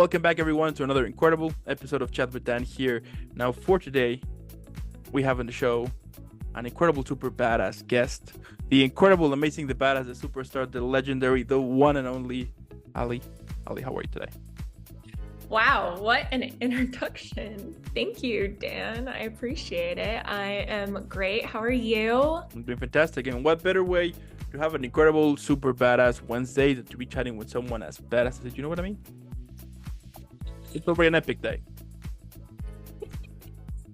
Welcome back, everyone, to another incredible episode of Chat with Dan here. Now, for today, we have on the show an incredible, super badass guest, the incredible, amazing, the badass, the superstar, the legendary, the one and only Ali. Ali, how are you today? Wow, what an introduction. Thank you, Dan. I appreciate it. I am great. How are you? I'm doing fantastic. And what better way to have an incredible, super badass Wednesday than to be chatting with someone as badass as you know what I mean? It's already an epic day.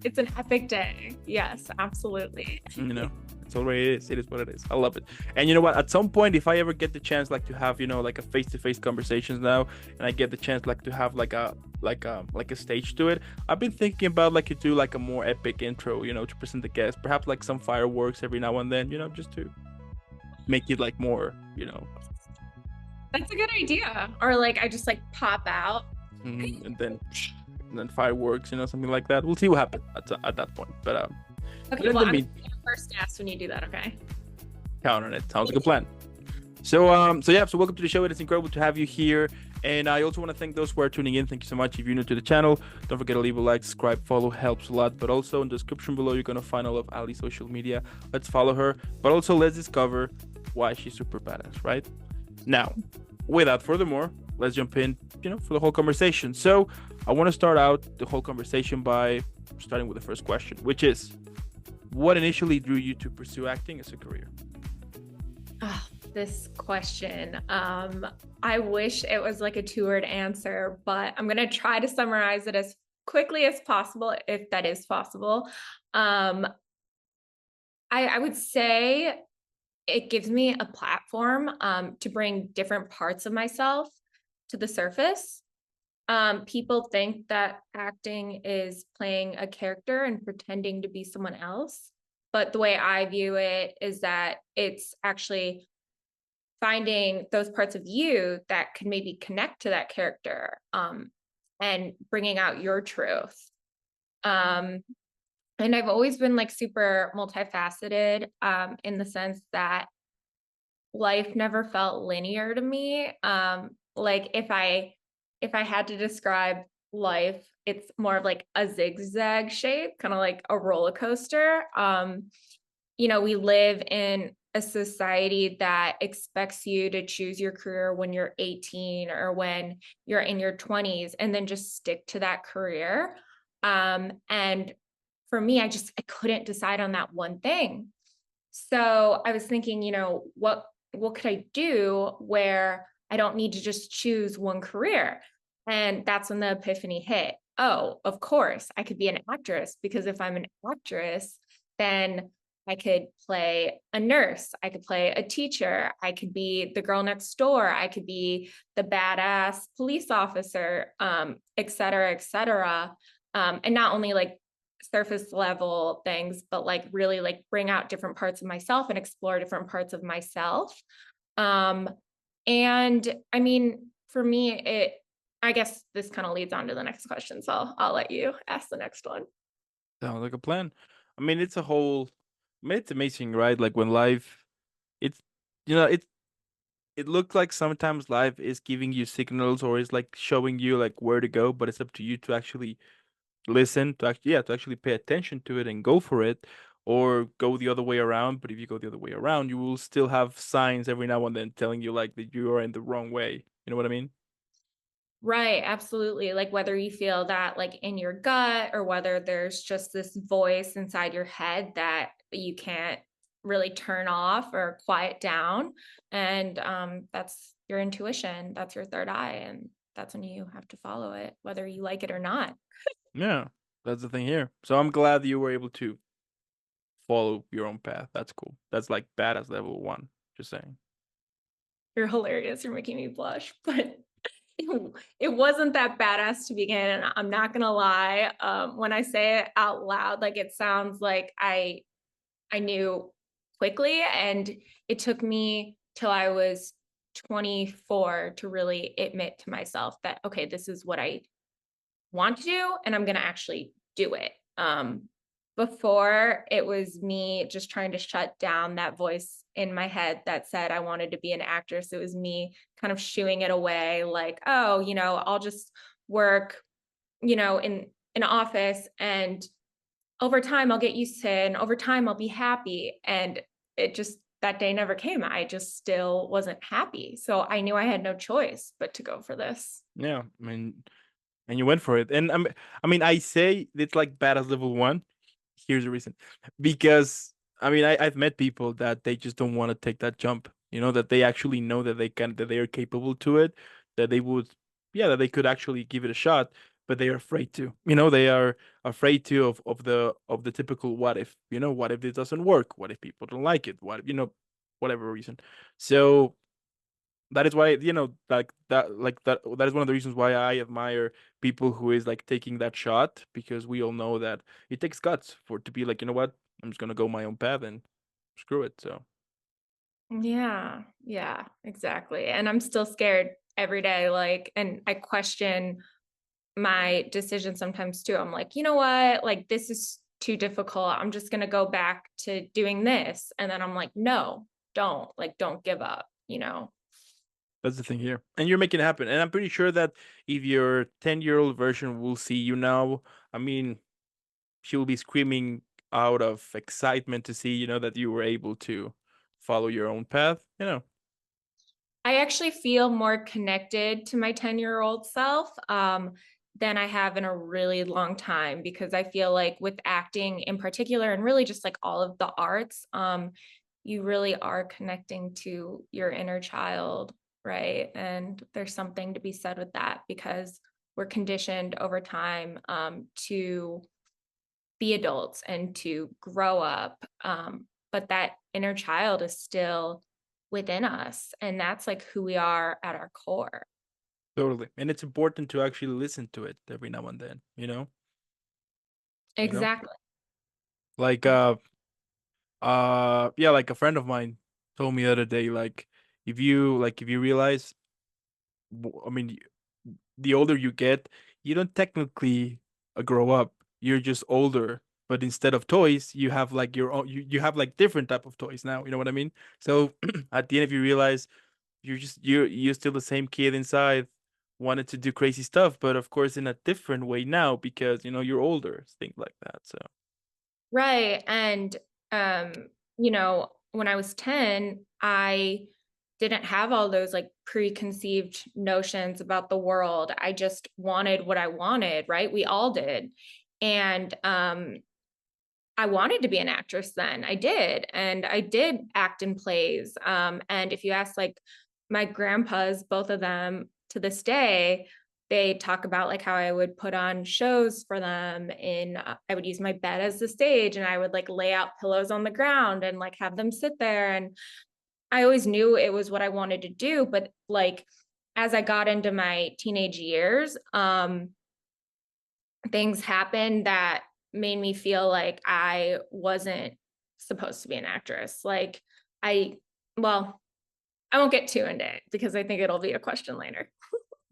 It's an epic day. Yes, absolutely. It's already it is what it is. I love it. And you know what, at some point, if I ever get the chance like to have like a face-to-face conversations now, and I get the chance like to have like a stage to it, I've been thinking about like to do like a more epic intro, to present the guest, perhaps like some fireworks every now and then, just to make it like more. That's a good idea. Or like I just like pop out. And then fireworks, something like that. We'll see what happens at that point. But Okay, well, I'm gonna be your first guest when you do that, okay? Count on it. Sounds like a plan. So welcome to the show. It is incredible to have you here. And I also want to thank those who are tuning in. Thank you so much. If you're new to the channel, don't forget to leave a like, subscribe, follow, helps a lot. But also in the description below, you're going to find all of Ali's social media. Let's follow her. But also let's discover why she's super badass, right? Now, without further more, let's jump in, for the whole conversation. So I want to start out the whole conversation by starting with the first question, which is, what initially drew you to pursue acting as a career? This question. I wish it was like a 2-word answer, but I'm going to try to summarize it as quickly as possible, if that is possible. I would say it gives me a platform to bring different parts of myself to the surface. People think that acting is playing a character and pretending to be someone else. But the way I view it is that it's actually finding those parts of you that can maybe connect to that character, and bringing out your truth. And I've always been like super multifaceted, in the sense that life never felt linear to me. Like if I had to describe life, it's more of like a zigzag shape, kind of like a roller coaster. We live in a society that expects you to choose your career when you're 18 or when you're in your 20s and then just stick to that career. And for me, I couldn't decide on that one thing. So I was thinking, what could I do where I don't need to just choose one career? And that's when the epiphany hit. Oh, of course, I could be an actress, because if I'm an actress, then I could play a nurse, I could play a teacher, I could be the girl next door, I could be the badass police officer, et cetera, et cetera. And not only like surface level things, but like really like bring out different parts of myself and explore different parts of myself. And I mean, for me, I guess this kind of leads on to the next question. So I'll let you ask the next one. Sounds like a plan. I mean, it's amazing, right? Like when life, it's, you know, it it looks like sometimes life is giving you signals or is like showing you like where to go, but it's up to you to actually listen, to actually pay attention to it and go for it, or go the other way around. But if you go the other way around, you will still have signs every now and then telling you like that you are in the wrong way. You know what I mean? Right, absolutely. Like whether you feel that like in your gut or whether there's just this voice inside your head that you can't really turn off or quiet down. And that's your intuition, that's your third eye, and that's when you have to follow it, whether you like it or not. Yeah, that's the thing here. So I'm glad you were able to follow your own path. That's cool. That's like badass level one. Just saying. You're hilarious. You're making me blush, but it wasn't that badass to begin. And I'm not gonna lie. When I say it out loud, like it sounds like I knew quickly, and it took me till I was 24 to really admit to myself that, okay, this is what I want to do, and I'm going to actually do it. Before, it was me just trying to shut down that voice in my head that said I wanted to be an actress. It was me kind of shooing it away, like, oh, I'll just work, in an office, and over time I'll get used to it, and over time I'll be happy. And it just, that day never came. I just still wasn't happy. So I knew I had no choice but to go for this. Yeah, I mean, and you went for it. And I mean, I say it's like bad as level one. Here's the reason, because I mean, I've met people that they just don't want to take that jump. You know, that they actually know that that they are capable to it, that they would, yeah, that they could actually give it a shot, but they are afraid to. You know, they are afraid to of the typical what if. You know, what if it doesn't work? What if people don't like it? What if, whatever reason. So that is why, that is one of the reasons why I admire people who is like taking that shot, because we all know that it takes guts for to be like, you know what, I'm just gonna go my own path and screw it. So Yeah, yeah, exactly. And I'm still scared every day. Like, and I question my decision sometimes too. I'm like, you know what? Like, this is too difficult. I'm just going to go back to doing this. And then I'm like, no, don't, like, don't give up. that's the thing here, and you're making it happen. And I'm pretty sure that if your 10-year-old version will see you now, I mean, she will be screaming out of excitement to see, that you were able to follow your own path. I actually feel more connected to my 10-year-old self than I have in a really long time, because I feel like with acting in particular, and really just like all of the arts, you really are connecting to your inner child, right? And there's something to be said with that, because we're conditioned over time to be adults and to grow up. But that inner child is still within us. And that's like who we are at our core. Totally. And it's important to actually listen to it every now and then, you know? Exactly. Like yeah, like a friend of mine told me the other day, like if you realize, I mean, the older you get, you don't technically grow up. You're just older, but instead of toys, you have like your own, you have like different type of toys now, you know what I mean? So at the end, if you realize you're still the same kid inside, wanted to do crazy stuff, but of course in a different way now, because you're older, things like that. So Right. And, when I was 10, I didn't have all those like preconceived notions about the world. I just wanted what I wanted, right? We all did. And I wanted to be an actress then. I did. And I did act in plays. And if you ask like my grandpas, both of them to this day, they talk about like how I would put on shows for them I would use my bed as the stage, and I would like lay out pillows on the ground and like have them sit there. And I always knew it was what I wanted to do. But like, as I got into my teenage years, things happened that made me feel like I wasn't supposed to be an actress. Like I, well, I won't get too into it because I think it'll be a question later.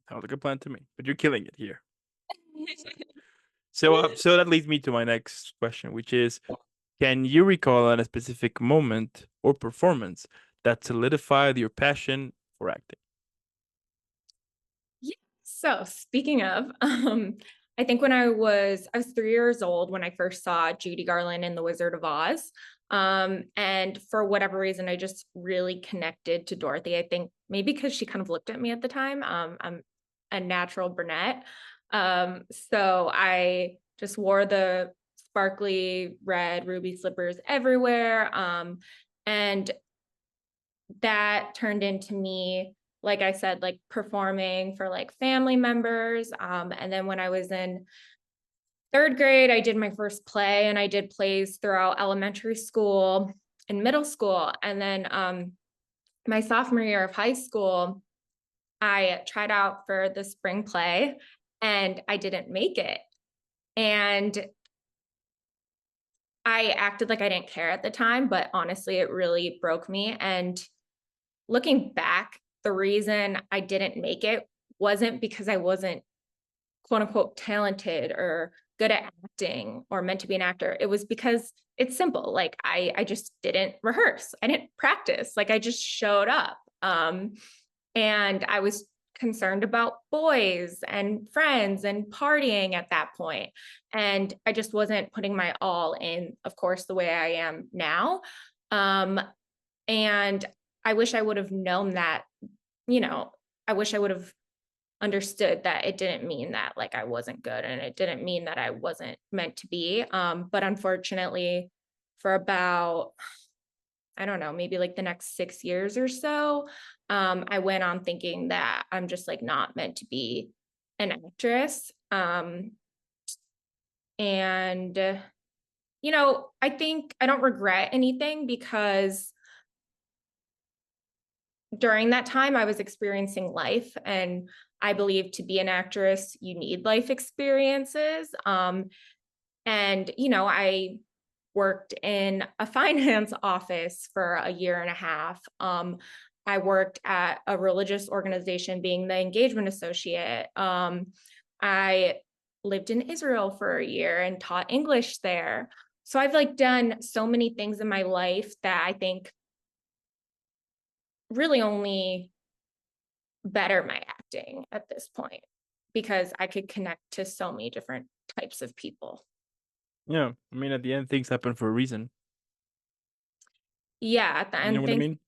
sounds like a plan to me. But you're killing it here. So that leads me to my next question, which is, can you recall on a specific moment or performance that solidified your passion for acting? Yeah. So speaking of, I think when I was 3 years old when I first saw Judy Garland in The Wizard of Oz. And for whatever reason, I just really connected to Dorothy. I think maybe because she kind of looked at me at the time. I'm a natural brunette. So I just wore the sparkly red ruby slippers everywhere. And that turned into me, like I said, like performing for like family members. And then when I was in third grade, I did my first play, and I did plays throughout elementary school and middle school. And then my sophomore year of high school, I tried out for the spring play and I didn't make it. And I acted like I didn't care at the time, but honestly, it really broke me. And looking back, the reason I didn't make it wasn't because I wasn't quote unquote talented or good at acting or meant to be an actor. It was because it's simple. Like I just didn't rehearse. I didn't practice. Like I just showed up. And I was concerned about boys and friends and partying at that point. And I just wasn't putting my all in, of course, the way I am now. Um, and I wish I would have known that, you know, I wish I would have understood that it didn't mean that like I wasn't good and it didn't mean that I wasn't meant to be. But unfortunately, for about, I don't know, maybe like the next 6 years or so, I went on thinking that I'm just like not meant to be an actress. And, I think I don't regret anything because during that time I was experiencing life, and I believe to be an actress, you need life experiences. And, I worked in a finance office for a year and a half. I worked at a religious organization being the engagement associate. I lived in Israel for a year and taught English there. So I've like done so many things in my life that I think really only better my acting at this point because I could connect to so many different types of people. Yeah, I mean, at the end, things happen for a reason. Yeah, at the You know end, what I things. mean?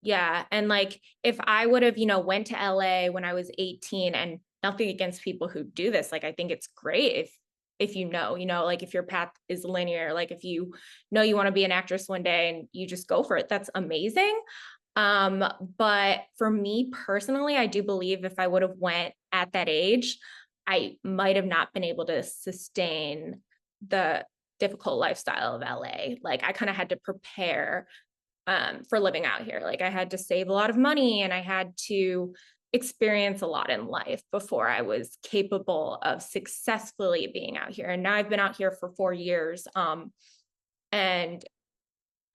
Yeah, and like if I would have, went to LA when I was 18, and nothing against people who do this, like I think it's great if like if your path is linear, like if you know you want to be an actress one day and you just go for it, that's amazing. But for me personally, I do believe if I would have went at that age, I might have not been able to sustain the difficult lifestyle of LA. Like I kind of had to prepare for living out here. Like I had to save a lot of money and I had to experience a lot in life before I was capable of successfully being out here. And now I've been out here for 4 years. And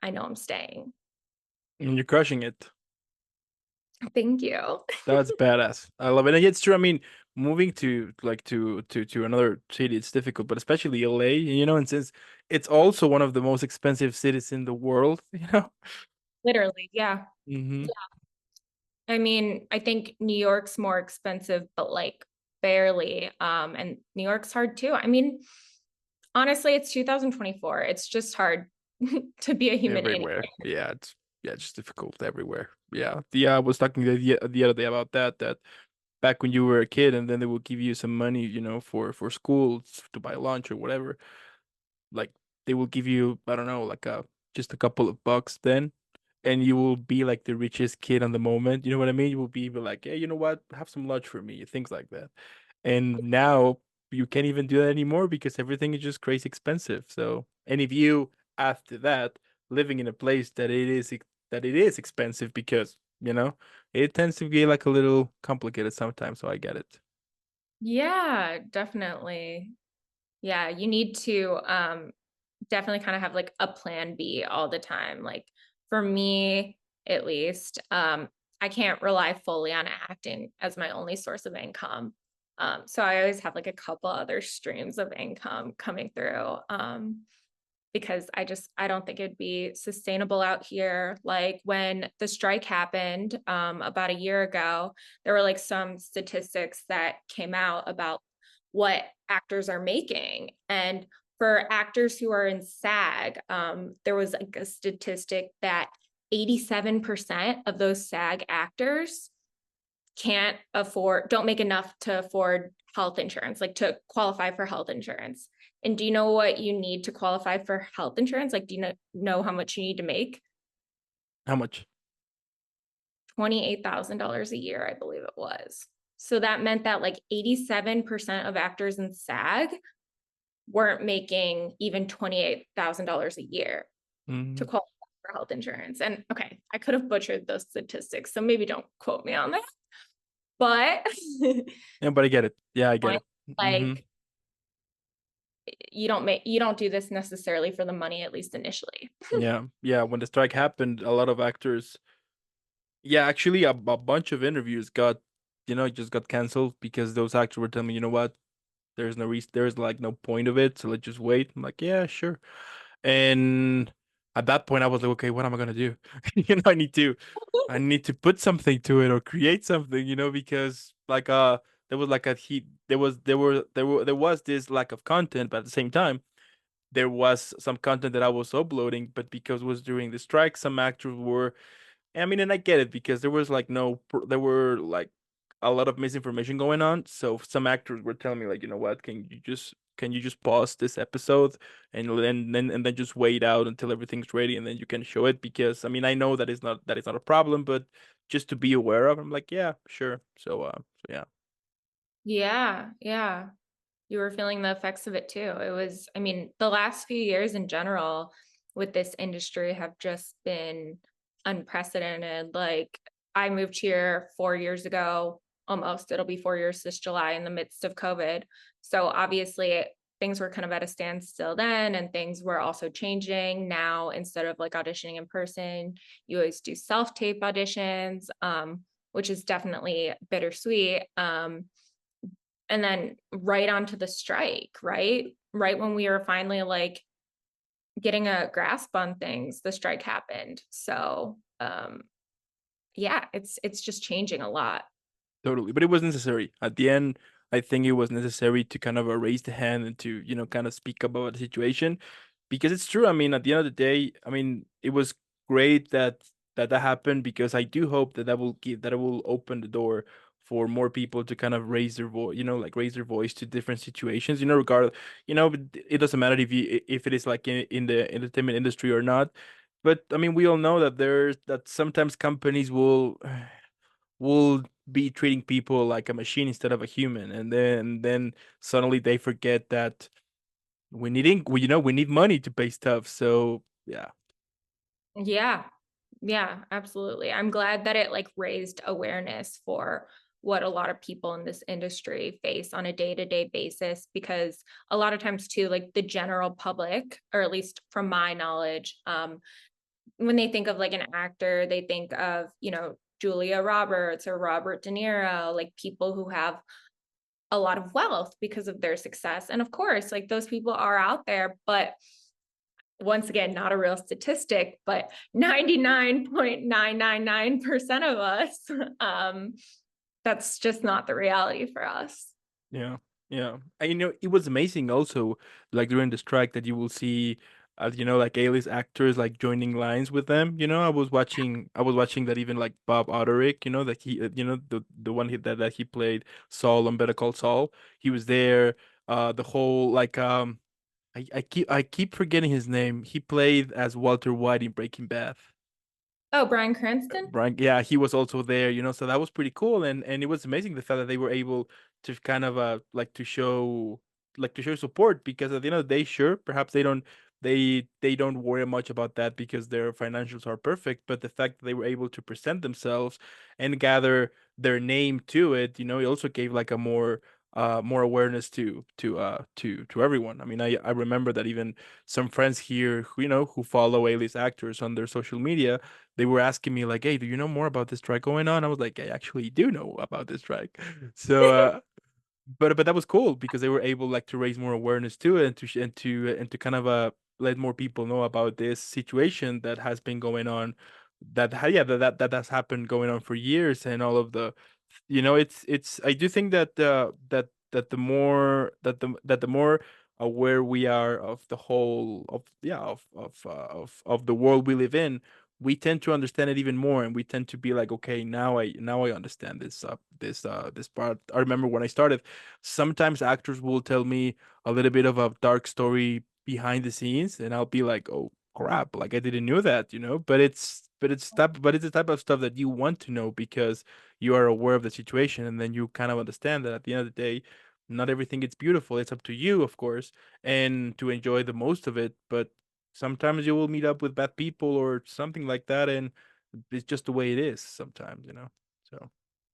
I know I'm staying. And you're crushing it. Thank you. That's badass. I love it. And it's true. I mean, moving to like to another city, it's difficult, but especially LA, and since it's also one of the most expensive cities in the world, Literally, yeah. hmm I mean, I think New York's more expensive, but like barely. And New York's hard too. I mean, honestly, it's 2024. It's just hard to be a human anyway. Everywhere. Yeah, it's just difficult everywhere. Yeah. I was talking the other day about that back when you were a kid, and then they will give you some money, for school to buy lunch or whatever. Like they will give you, I don't know, like just a couple of bucks then, and you will be like the richest kid on the moment. You know what I mean? You will be like, hey, you know what? Have some lunch for me, things like that. And now you can't even do that anymore because everything is just crazy expensive. So, and if you add to that living in a place that it is expensive because, it tends to be like a little complicated sometimes, so I get it. Yeah, definitely. Yeah, you need to definitely kind of have like a plan B all the time. Like for me, at least, I can't rely fully on acting as my only source of income. So I always have like a couple other streams of income coming through. Because I don't think it'd be sustainable out here. Like when the strike happened about a year ago, there were like some statistics that came out about what actors are making. And for actors who are in SAG, there was like a statistic that 87% of those SAG actors don't make enough to afford health insurance, like to qualify for health insurance. And do you know what you need to qualify for health insurance? Like, do you know how much you need to make? How much? $28,000 a year, I believe it was. So that meant that like 87% of actors in SAG weren't making even $28,000 a year to hmm qualify for health insurance. And okay, I could have butchered those statistics, so maybe don't quote me on that. But Yeah, but I get it. Yeah, I get it. hmm like you don't do this necessarily for the money, at least initially. Yeah, yeah. When the strike happened, a lot of actors, yeah, actually, a bunch of interviews just got canceled because those actors were telling me, you know what, there's like no point of it, so let's just wait. I'm like, yeah, sure. And at that point I was like, okay, what am I gonna do? You know, I need to put something to it or create something, you know, because like there was like a heat there was this lack of content, but at the same time there was some content that I was uploading, but because it was during the strike, some actors were, I mean, and I get it because there was like there were like a lot of misinformation going on. So some actors were telling me like, you know what, can you just pause this episode and then just wait out until everything's ready and then you can show it because I mean I know that is not a problem, but just to be aware of. I'm like, yeah, sure. So yeah. Yeah, yeah. You were feeling the effects of it too. It was, I mean, the last few years in general with this industry have just been unprecedented. Like, I moved here 4 years ago, almost. It'll be 4 years this July in the midst of COVID. So obviously, things were kind of at a standstill then, and things were also changing. Now, instead of like auditioning in person, you always do self tape auditions, which is definitely bittersweet. And then right onto the strike, right? Right when we were finally like getting a grasp on things, the strike happened. So, yeah, it's just changing a lot. Totally, but it was necessary. At the end, I think it was necessary to kind of raise the hand and to, you know, kind of speak about the situation because it's true. I mean, at the end of the day, I mean, it was great that happened because I do hope that it will open the door for more people to kind of raise their voice, you know, like raise their voice to different situations, you know, regardless, you know, but it doesn't matter if it is like in the entertainment industry or not. But I mean, we all know that sometimes companies will be treating people like a machine instead of a human, and then suddenly they forget that we, you know, we need money to pay stuff. So yeah. Yeah. Yeah, absolutely. I'm glad that it like raised awareness for what a lot of people in this industry face on a day-to-day basis because a lot of times too like the general public or at least from my knowledge when they think of like an actor, they think of, you know, Julia Roberts or Robert De Niro, like people who have a lot of wealth because of their success. And of course, like those people are out there, but once again, not a real statistic, but 99.999% of us, that's just not the reality for us. Yeah, yeah. And you know, it was amazing also, like during the strike, that you will see, you know, like A-list actors like joining lines with them. You know, I was watching that even like Bob Odenkirk, you know, that you know, the one that he played Saul on Better Call Saul. He was there. The whole like I keep forgetting his name. He played as Walter White in Breaking Bad. Oh, Bryan Cranston? Brian, yeah, he was also there, you know, so that was pretty cool, and it was amazing the fact that they were able to kind of to show support because at the end of the day, sure, perhaps they don't worry much about that because their financials are perfect, but the fact that they were able to present themselves and gather their name to it, you know, it also gave like a more awareness to everyone. I mean, I remember that even some friends here who, you know, who follow A-list actors on their social media, they were asking me like, "Hey, do you know more about this strike going on?" I was like, "I actually do know about this strike." So, but that was cool because they were able like to raise more awareness to it and to kind of let more people know about this situation that has been going on, yeah, that has happened going on for years, and all of the, you know, it's I do think that that the more aware we are of the whole of, yeah, of the world we live in, we tend to understand it even more, and we tend to be like, okay, now I understand this part. I remember when I started, sometimes actors will tell me a little bit of a dark story behind the scenes, and I'll be like, oh crap, like I didn't know that, you know. But it's the type of stuff that you want to know because you are aware of the situation, and then you kind of understand that at the end of the day, not everything is beautiful. It's up to you, of course, and to enjoy the most of it. But sometimes you will meet up with bad people or something like that, and it's just the way it is sometimes, you know. So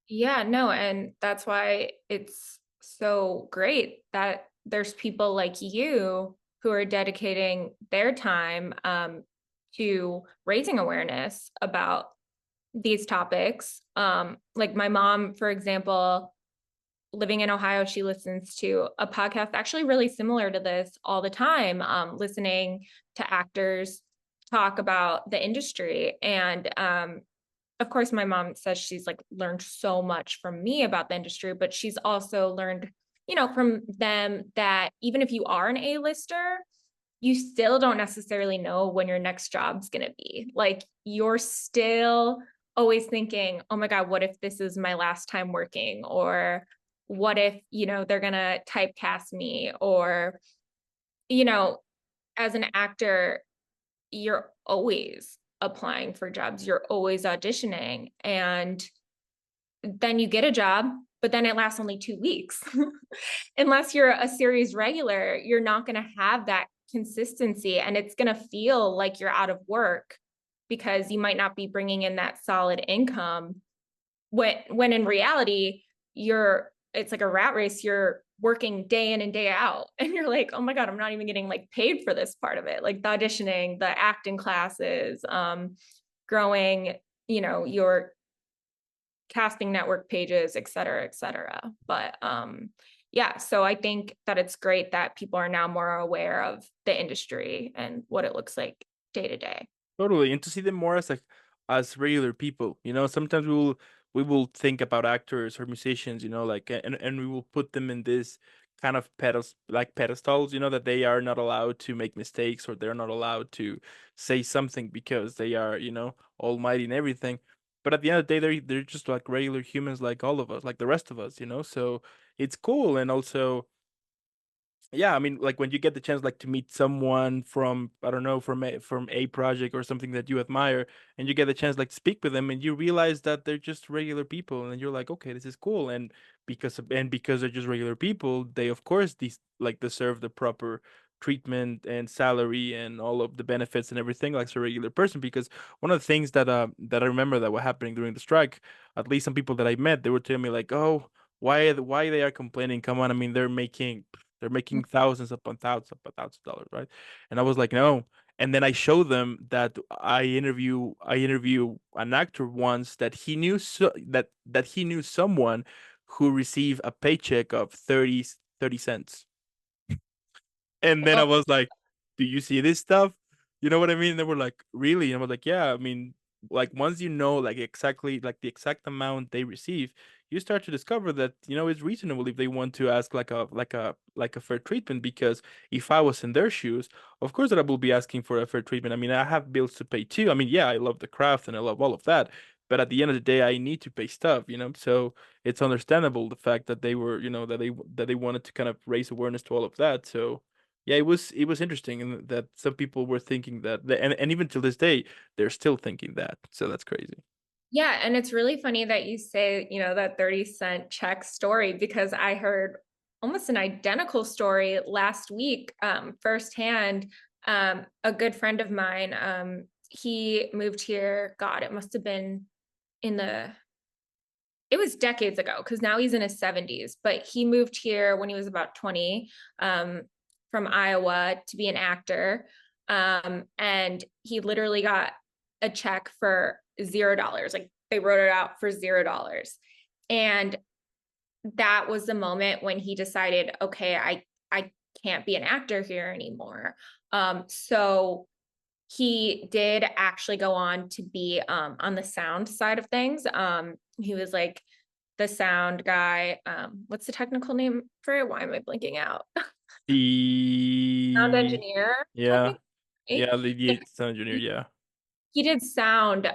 Yeah, no, and that's why it's so great that there's people like you who are dedicating their time to raising awareness about these topics. Like my mom, for example, living in Ohio, she listens to a podcast actually really similar to this all the time, listening to actors talk about the industry. And of course, my mom says she's like learned so much from me about the industry, but she's also learned, from them that even if you are an A-lister, you still don't necessarily know when your next job's going to be. Like you're still always thinking, oh my God, what if this is my last time working? Or what if, they're going to typecast me? Or, you know, as an actor, you're always applying for jobs, you're always auditioning, and then you get a job, but then it lasts only 2 weeks. Unless you're a series regular, you're not going to have that consistency, and it's going to feel like you're out of work because you might not be bringing in that solid income when in reality it's like a rat race. You're working day in and day out, and you're like, oh my God, I'm not even getting like paid for this part of it, like the auditioning, the acting classes, growing, your casting network pages, et cetera, et cetera. But yeah, so I think that it's great that people are now more aware of the industry and what it looks like day to day. Totally, and to see them more as like as regular people, sometimes we will think about actors or musicians, like and we will put them in this kind of pedestals, that they are not allowed to make mistakes or they're not allowed to say something because they are, almighty and everything. But at the end of the day, they're just like regular humans, like all of us, like the rest of us, So it's cool, and also yeah, I mean, like when you get the chance, like to meet someone from, I don't know, from a project or something that you admire, and you get the chance, like to speak with them, and you realize that they're just regular people, and you're like, okay, this is cool, and because they're just regular people, they of course these like deserve the proper treatment and salary and all of the benefits and everything like a regular person. Because one of the things that I remember that were happening during the strike, at least some people that I met, they were telling me like, oh, why they are complaining? Come on, I mean, they're making thousands upon thousands of dollars, right? And I was like, no. And then I showed them that I interview an actor once that he knew that he knew someone who received a paycheck of 30 cents. And then I was like, "Do you see this stuff?" You know what I mean? They were like, "Really?" And I was like, "Yeah, I mean, like once you know like exactly like the exact amount they receive, you start to discover that, it's reasonable if they want to ask like a fair treatment. Because if I was in their shoes, of course that I will be asking for a fair treatment. I mean, I have bills to pay too. I mean, yeah, I love the craft and I love all of that, but at the end of the day, I need to pay stuff. So it's understandable the fact that they were, that they wanted to kind of raise awareness to all of that. So yeah, it was interesting, and that some people were thinking that, and even till this day, they're still thinking that. So that's crazy. Yeah, and it's really funny that you say, that 30-cent check story, because I heard almost an identical story last week, firsthand. A good friend of mine, he moved here, God, it must have been in it was decades ago, because now he's in his 70s, but he moved here when he was about 20, um, from Iowa to be an actor. And he literally got a check for $0. Like they wrote it out for $0. And that was the moment when he decided, okay, I can't be an actor here anymore. So he did actually go on to be on the sound side of things. He was like the sound guy. What's the technical name for it? Why am I blinking out? Sound E engineer, yeah, technically. yeah, Yeah, the sound engineer, he, yeah. he did sound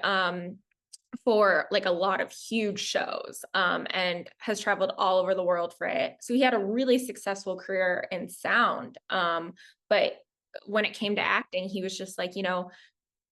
for like a lot of huge shows, and has traveled all over the world for it. So he had a really successful career in sound. But when it came to acting, he was just like,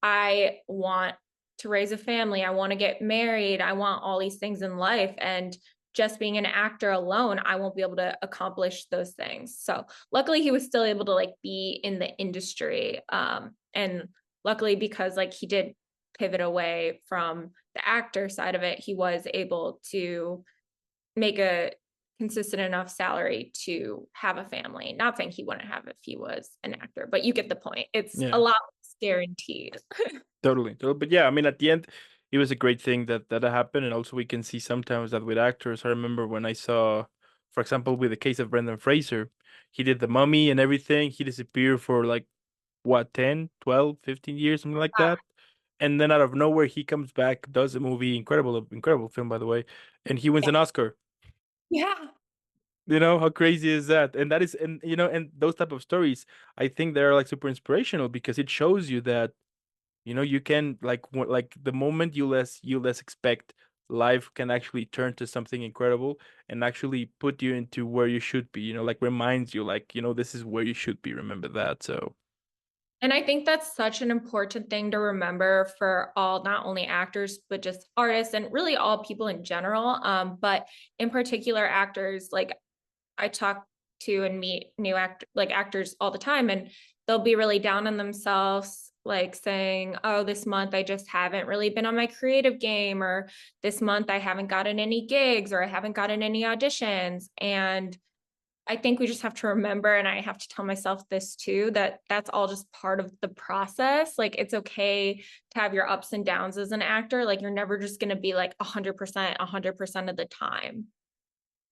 I want to raise a family. I want to get married. I want all these things in life. And just being an actor alone, I won't be able to accomplish those things. So luckily he was still able to like be in the industry. And luckily, because like he did pivot away from the actor side of it, he was able to make a consistent enough salary to have a family. Not saying he wouldn't have if he was an actor, but you get the point. It's a Yeah, lot less guaranteed. totally. But yeah, I mean, at the end, it was a great thing that happened, and also we can see sometimes that with actors. I remember when I saw, for example, with the case of Brendan Fraser, he did The Mummy and everything. He disappeared for like what, 10, 12, 15 years, something like Uh, that. And then out of nowhere, he comes back, does a movie, incredible film, by the way, and he wins yeah. an Oscar. Yeah. You know, how crazy is that? And that is, and you know, and those type of stories, I think they're like super inspirational because it shows you that, you know, you can like like the moment you less expect, life can actually turn to something incredible and actually put you into where you should be, you know, like reminds you like, you know, this is where you should be. Remember that. So And I think that's such an important thing to remember for all, not only actors, but just artists and really all people in general. But in particular, actors, like I talk to and meet new actors all the time, and they'll be really down on themselves, like saying, "Oh, this month I just haven't really been on my creative game," or "This month I haven't gotten any gigs," or "I haven't gotten any auditions." And I think we just have to remember, and I have to tell myself this too, that that's all just part of the process. Like it's okay to have your ups and downs as an actor. Like you're never just going to be like 100% of the time.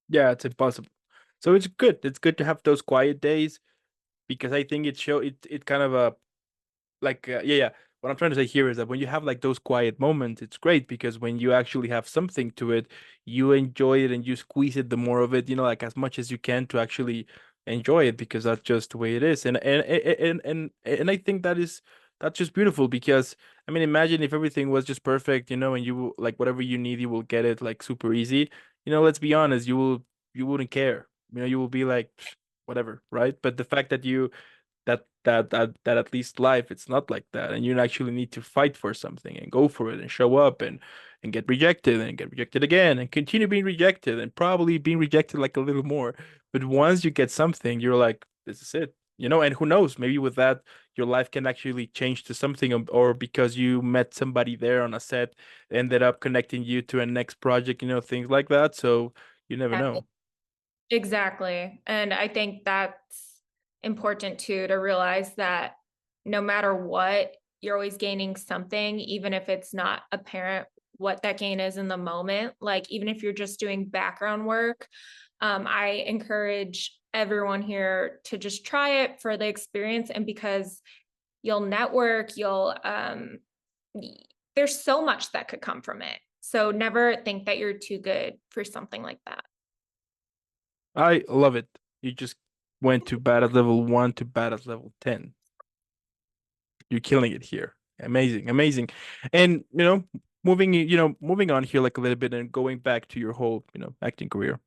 yeah, it's impossible. So it's good. It's good to have those quiet days because I think it kind of like yeah, what I'm trying to say here is that when you have like those quiet moments, it's great because when you actually have something to it, you enjoy it and you squeeze it the more of it, you know, like as much as you can to actually enjoy it because that's just the way it is. And I think that's just beautiful because I mean imagine if everything was just perfect, you know, and like whatever you need you will get it like super easy. You know, let's be honest, you wouldn't care. You know, you will be like whatever, right? But the fact that that at least life it's not like that and you actually need to fight for something and go for it and show up and get rejected again and continue being rejected and probably being rejected like a little more, but once you get something you're like this is it, you know, and who knows, maybe with that your life can actually change to something or because you met somebody there on a set ended up connecting you to a next project, you know, things like that, so you never know. Exactly. And I think that's important too, to realize that no matter what, you're always gaining something, even if it's not apparent what that gain is in the moment. Like, even if you're just doing background work, I encourage everyone here to just try it for the experience and because you'll network, there's so much that could come from it. So never think that you're too good for something like that. I love it. You just went to bad at level 1 to bad at level 10. You're killing it here. Amazing, amazing. And moving on here like a little bit and going back to your whole, you know, acting career.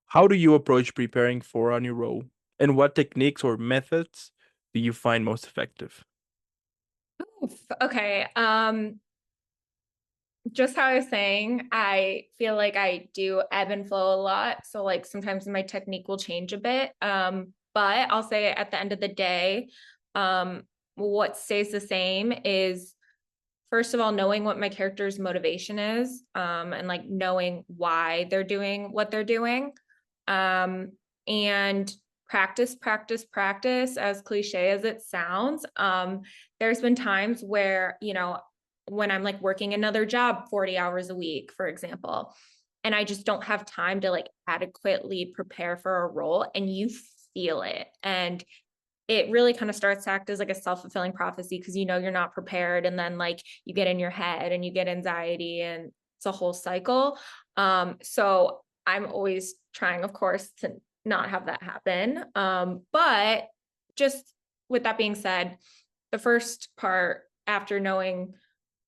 How do you approach preparing for a new role? And what techniques or methods do you find most effective? Oof. Okay. Just how I was saying, I feel like I do ebb and flow a lot. So like sometimes my technique will change a bit. But I'll say at the end of the day, what stays the same is first of all, knowing what my character's motivation is, and like knowing why they're doing what they're doing. Um, and practice, practice, practice, as cliche as it sounds. There's been times where, when I'm like working another job 40 hours a week, for example, and I just don't have time to like adequately prepare for a role, and you feel it. And it really kind of starts to act as like a self-fulfilling prophecy because you're not prepared, and then like you get in your head and you get anxiety, and it's a whole cycle. So I'm always trying, of course, to not have that happen. But just with that being said, the first part, after knowing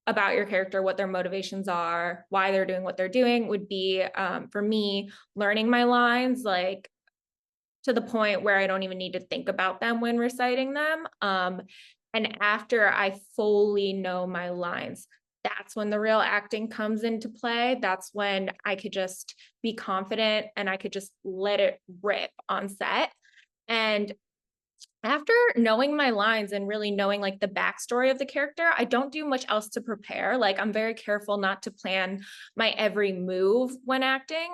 about your character, what their motivations are, why they're doing what they're doing, would be, for me, learning my lines, like to the point where I don't even need to think about them when reciting them. And after I fully know my lines, that's when the real acting comes into play. That's when I could just be confident and I could just let it rip on set. And after knowing my lines and really knowing like the backstory of the character, I don't do much else to prepare. Like I'm very careful not to plan my every move when acting,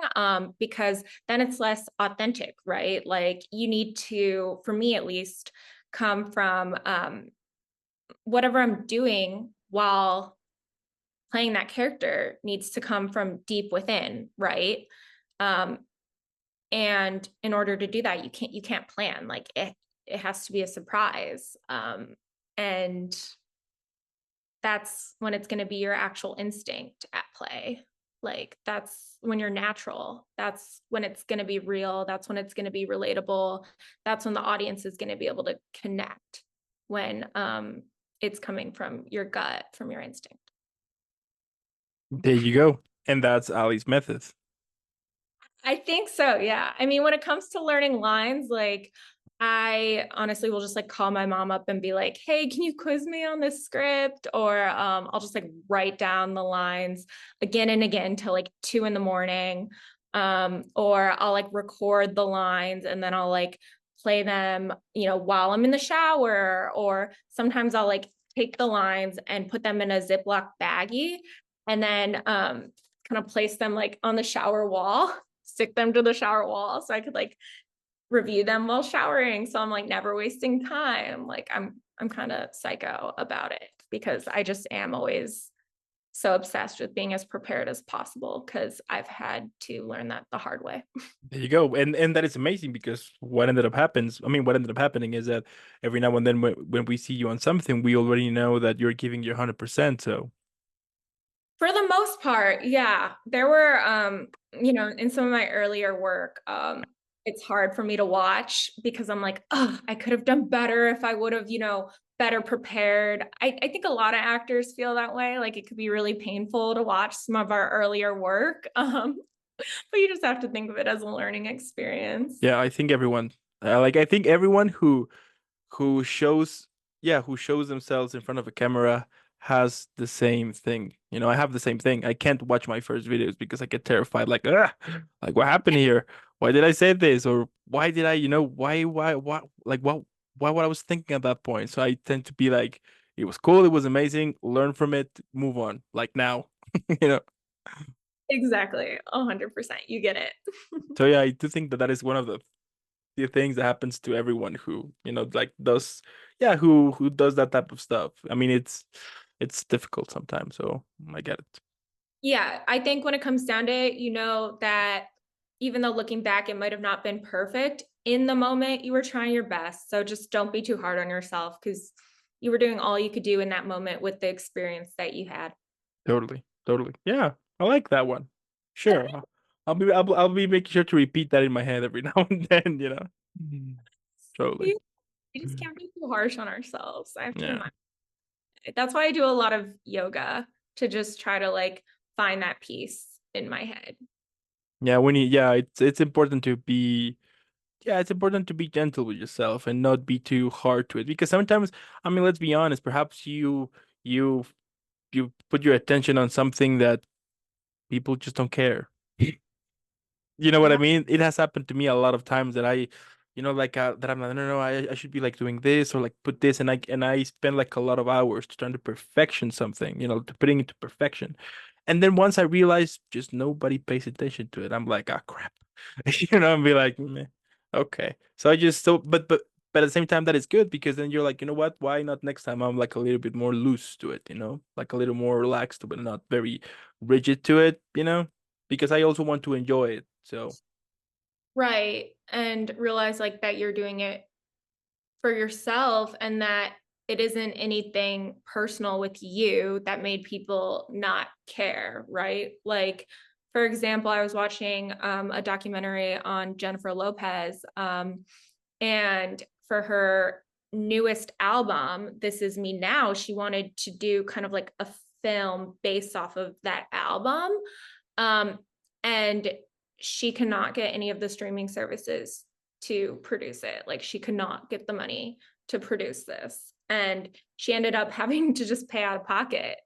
because then it's less authentic, right? Like you need to, for me at least, come from, whatever I'm doing while playing that character needs to come from deep within, right? Um, and in order to do that, you can't plan. Like it has to be a surprise. And that's when it's going to be your actual instinct at play. Like that's when you're natural. That's when it's going to be real. That's when it's going to be relatable. That's when the audience is going to be able to connect when it's coming from your gut, from your instinct. There you go. And that's Ali's method. I think so. Yeah. I mean, when it comes to learning lines, like I honestly will just like call my mom up and be like, "Hey, can you quiz me on this script?" Or I'll just like write down the lines again and again till like 2 in the morning. Or I'll like record the lines and then I'll like play them, while I'm in the shower. Or sometimes I'll like take the lines and put them in a Ziploc baggie and then kind of place them like on the shower wall, stick them to the shower wall so I could like review them while showering. So I'm like never wasting time. Like I'm kind of psycho about it because I just am always so obsessed with being as prepared as possible because I've had to learn that the hard way. There you go. And that is amazing because what ended up happening is that every now and then when we see you on something, we already know that you're giving your 100%. So For the most part, yeah. There were in some of my earlier work, it's hard for me to watch because I'm like, oh, I could have done better if I would have, better prepared. I think a lot of actors feel that way. Like it could be really painful to watch some of our earlier work. But you just have to think of it as a learning experience. yeah, I think everyone who shows who shows themselves in front of a camera has the same thing. I have the same thing. I can't watch my first videos because I get terrified, like, like what happened here? Why did I say this? Or why did I, why, like what I was thinking at that point. So I tend to be like, it was cool, it was amazing, learn from it, move on. Like now, you know. Exactly. 100%. You get it. So yeah, I do think that that is one of the things that happens to everyone who like does who does that type of stuff. I mean, it's difficult sometimes, so I get it. Yeah, I think when it comes down to it, that even though looking back, it might have not been perfect in the moment, you were trying your best. So just don't be too hard on yourself because you were doing all you could do in that moment with the experience that you had. Totally, yeah, I like that one. Sure. I'll be making sure to repeat that in my head every now and then. Mhm. Totally. You, we just can't be too harsh on ourselves. I have to Yeah, remind. That's why I do a lot of yoga to just try to like find that peace in my head. yeah, it's important to be it's important to be gentle with yourself and not be too hard to it, because sometimes, I mean, let's be honest, perhaps you you put your attention on something that people just don't care. You know what I Yeah. mean? It has happened to me a lot of times that like that I'm like, no, I should be like doing this or like put this, and I spend like a lot of hours trying to perfection something, to putting it to perfection. And then once I realize just nobody pays attention to it, I'm like, ah, crap. And be like, meh, okay. So I just so but at the same time that is good because then you're like, you know what? Why not next time I'm like a little bit more loose to it, like a little more relaxed but not very rigid to it, because I also want to enjoy it. So Right. And realize like that you're doing it for yourself and that it isn't anything personal with you that made people not care, right? Like, for example, I was watching a documentary on Jennifer Lopez, and for her newest album, This Is Me Now, she wanted to do kind of like a film based off of that album. Um, and she cannot get any of the streaming services to produce it. Like she could not get the money to produce this. And she ended up having to just pay out of pocket.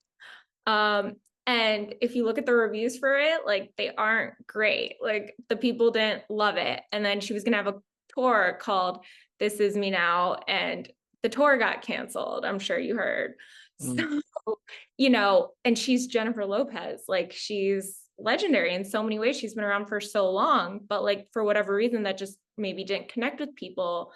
And if you look at the reviews for it, like they aren't great. Like the people didn't love it. And then she was gonna have a tour called This Is Me Now, and the tour got canceled. I'm sure you heard. mm, So, and she's Jennifer Lopez. Like she's legendary in so many ways. She's been around for so long, but like for whatever reason, that just maybe didn't connect with people.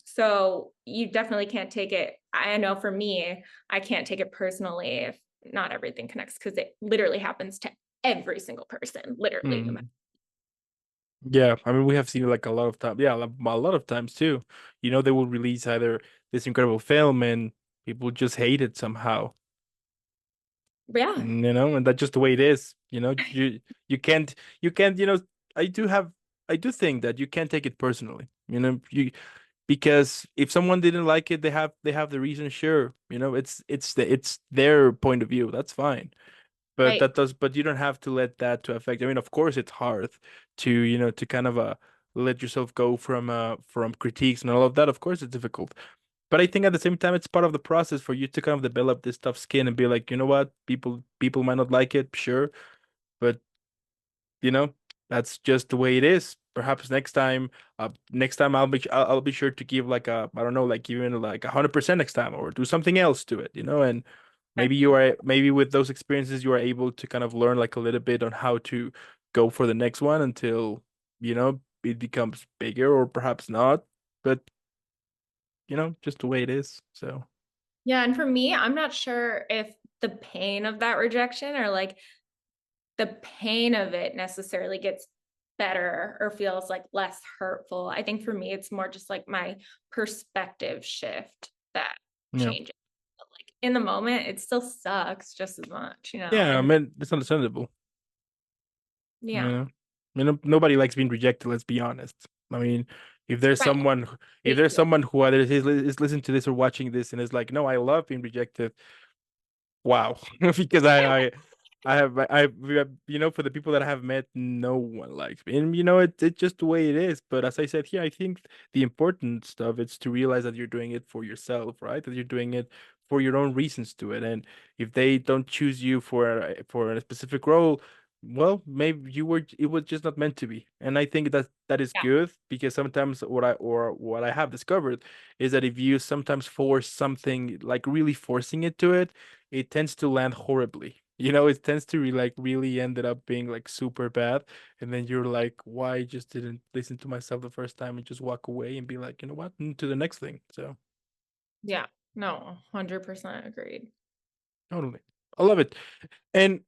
So you definitely can't take it. I know for me, I can't take it personally if not everything connects because it literally happens to every single person, literally, no matter. mm. Yeah, I mean, we have seen like a lot of time. Yeah, a lot of times too. They will release either this incredible film and people just hate it somehow. Yeah, And that's just the way it is. You can't. I do have. I do think that you can't take it personally. Because if someone didn't like it, they have the reason. Sure, it's their point of view. That's fine. But right. but you don't have to let that to affect. I mean, of course, it's hard to kind of let yourself go from critiques and all of that. Of course, it's difficult. But I think at the same time, it's part of the process for you to kind of develop this tough skin and be like, you know what, people might not like it, sure, but you know, that's just the way it is. Perhaps next time I'll be sure to give like I don't know, like even like 100% next time, or do something else to it, and maybe with those experiences you are able to kind of learn like a little bit on how to go for the next one until it becomes bigger, or perhaps not, but just the way it is. So Yeah, and for me, I'm not sure if the pain of that rejection or like the pain of it necessarily gets better or feels like less hurtful. I think for me, it's more just like my perspective shift that yeah. changes. But like in the moment, it still sucks just as much, Yeah, I And mean, it's understandable. You yeah, know, nobody likes being rejected. Let's be honest. I mean, if there's right. someone, if Thank there's you. someone who either is listening to this or watching this and is like, no, I love being rejected. Wow, because for the people that I have met, no one likes me, and it's just the way it is. But as I said here, I think the important stuff is to realize that you're doing it for yourself, right? That you're doing it for your own reasons to it, and if they don't choose you for a specific role, well, maybe it was just not meant to be. And I think that is Yeah. good, because sometimes what I have discovered is that if you sometimes force something, like really forcing it tends to land horribly. It tends to like really ended up being like super bad. And then you're like, why I just didn't listen to myself the first time and just walk away and be like, you know what, to the next thing. So Yeah. No, 100% agreed. totally. I love it. And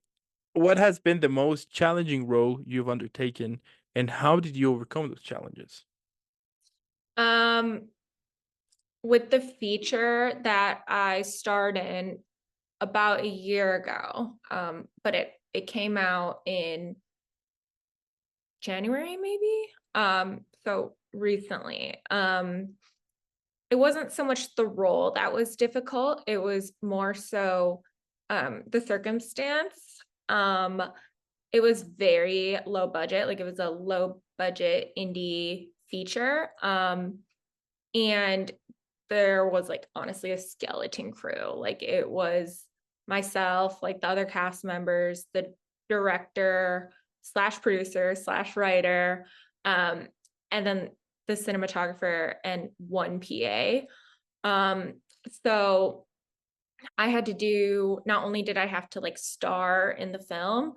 what has been the most challenging role you've undertaken, and how did you overcome those challenges? Um, with the feature that I starred in about a year ago, but it came out in January maybe. So recently. It wasn't so much the role that was difficult. It was more so the circumstance. Um, it was very low budget, like it was a low budget indie feature. And there was like honestly a skeleton crew. Like it was myself, like the other cast members, the director slash producer slash writer, um, and then the cinematographer and one PA. Um, so I had to do, not only did I have to like star in the film,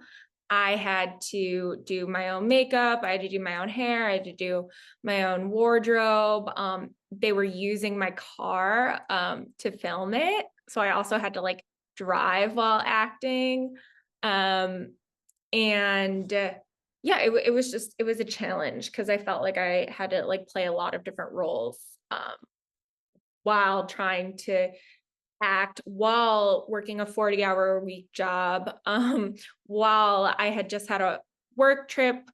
I had to do my own makeup, I had to do my own hair, I had to do my own wardrobe. They were using my car to film it. So I also had to like drive while acting. Um, and yeah, it was a challenge because I felt like I had to like play a lot of different roles while trying to act while working a 40-hour a week job, while I had just had a work trip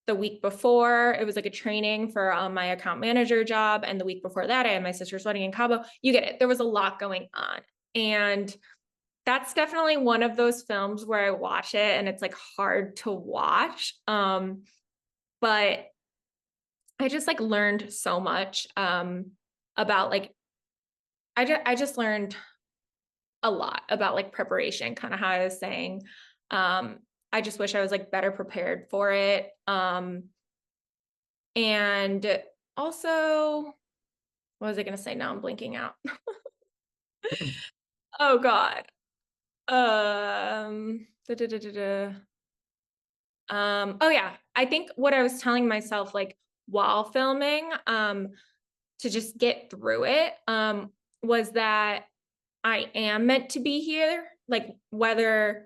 the week before. It was like a training for my account manager job. And the week before that, I had my sister's wedding in Cabo. You get it. There was a lot going on. And that's definitely one of those films where I watch it and it's like hard to watch. But I just like learned so much about like, I just learned a lot about like preparation, kind of how I was saying. Um, I just wish I was like better prepared for it. And also, what was I going to say? Now I'm blinking out. Oh God. Da. Oh yeah. I think what I was telling myself, like while filming, to just get through it, was that I am meant to be here. Like whether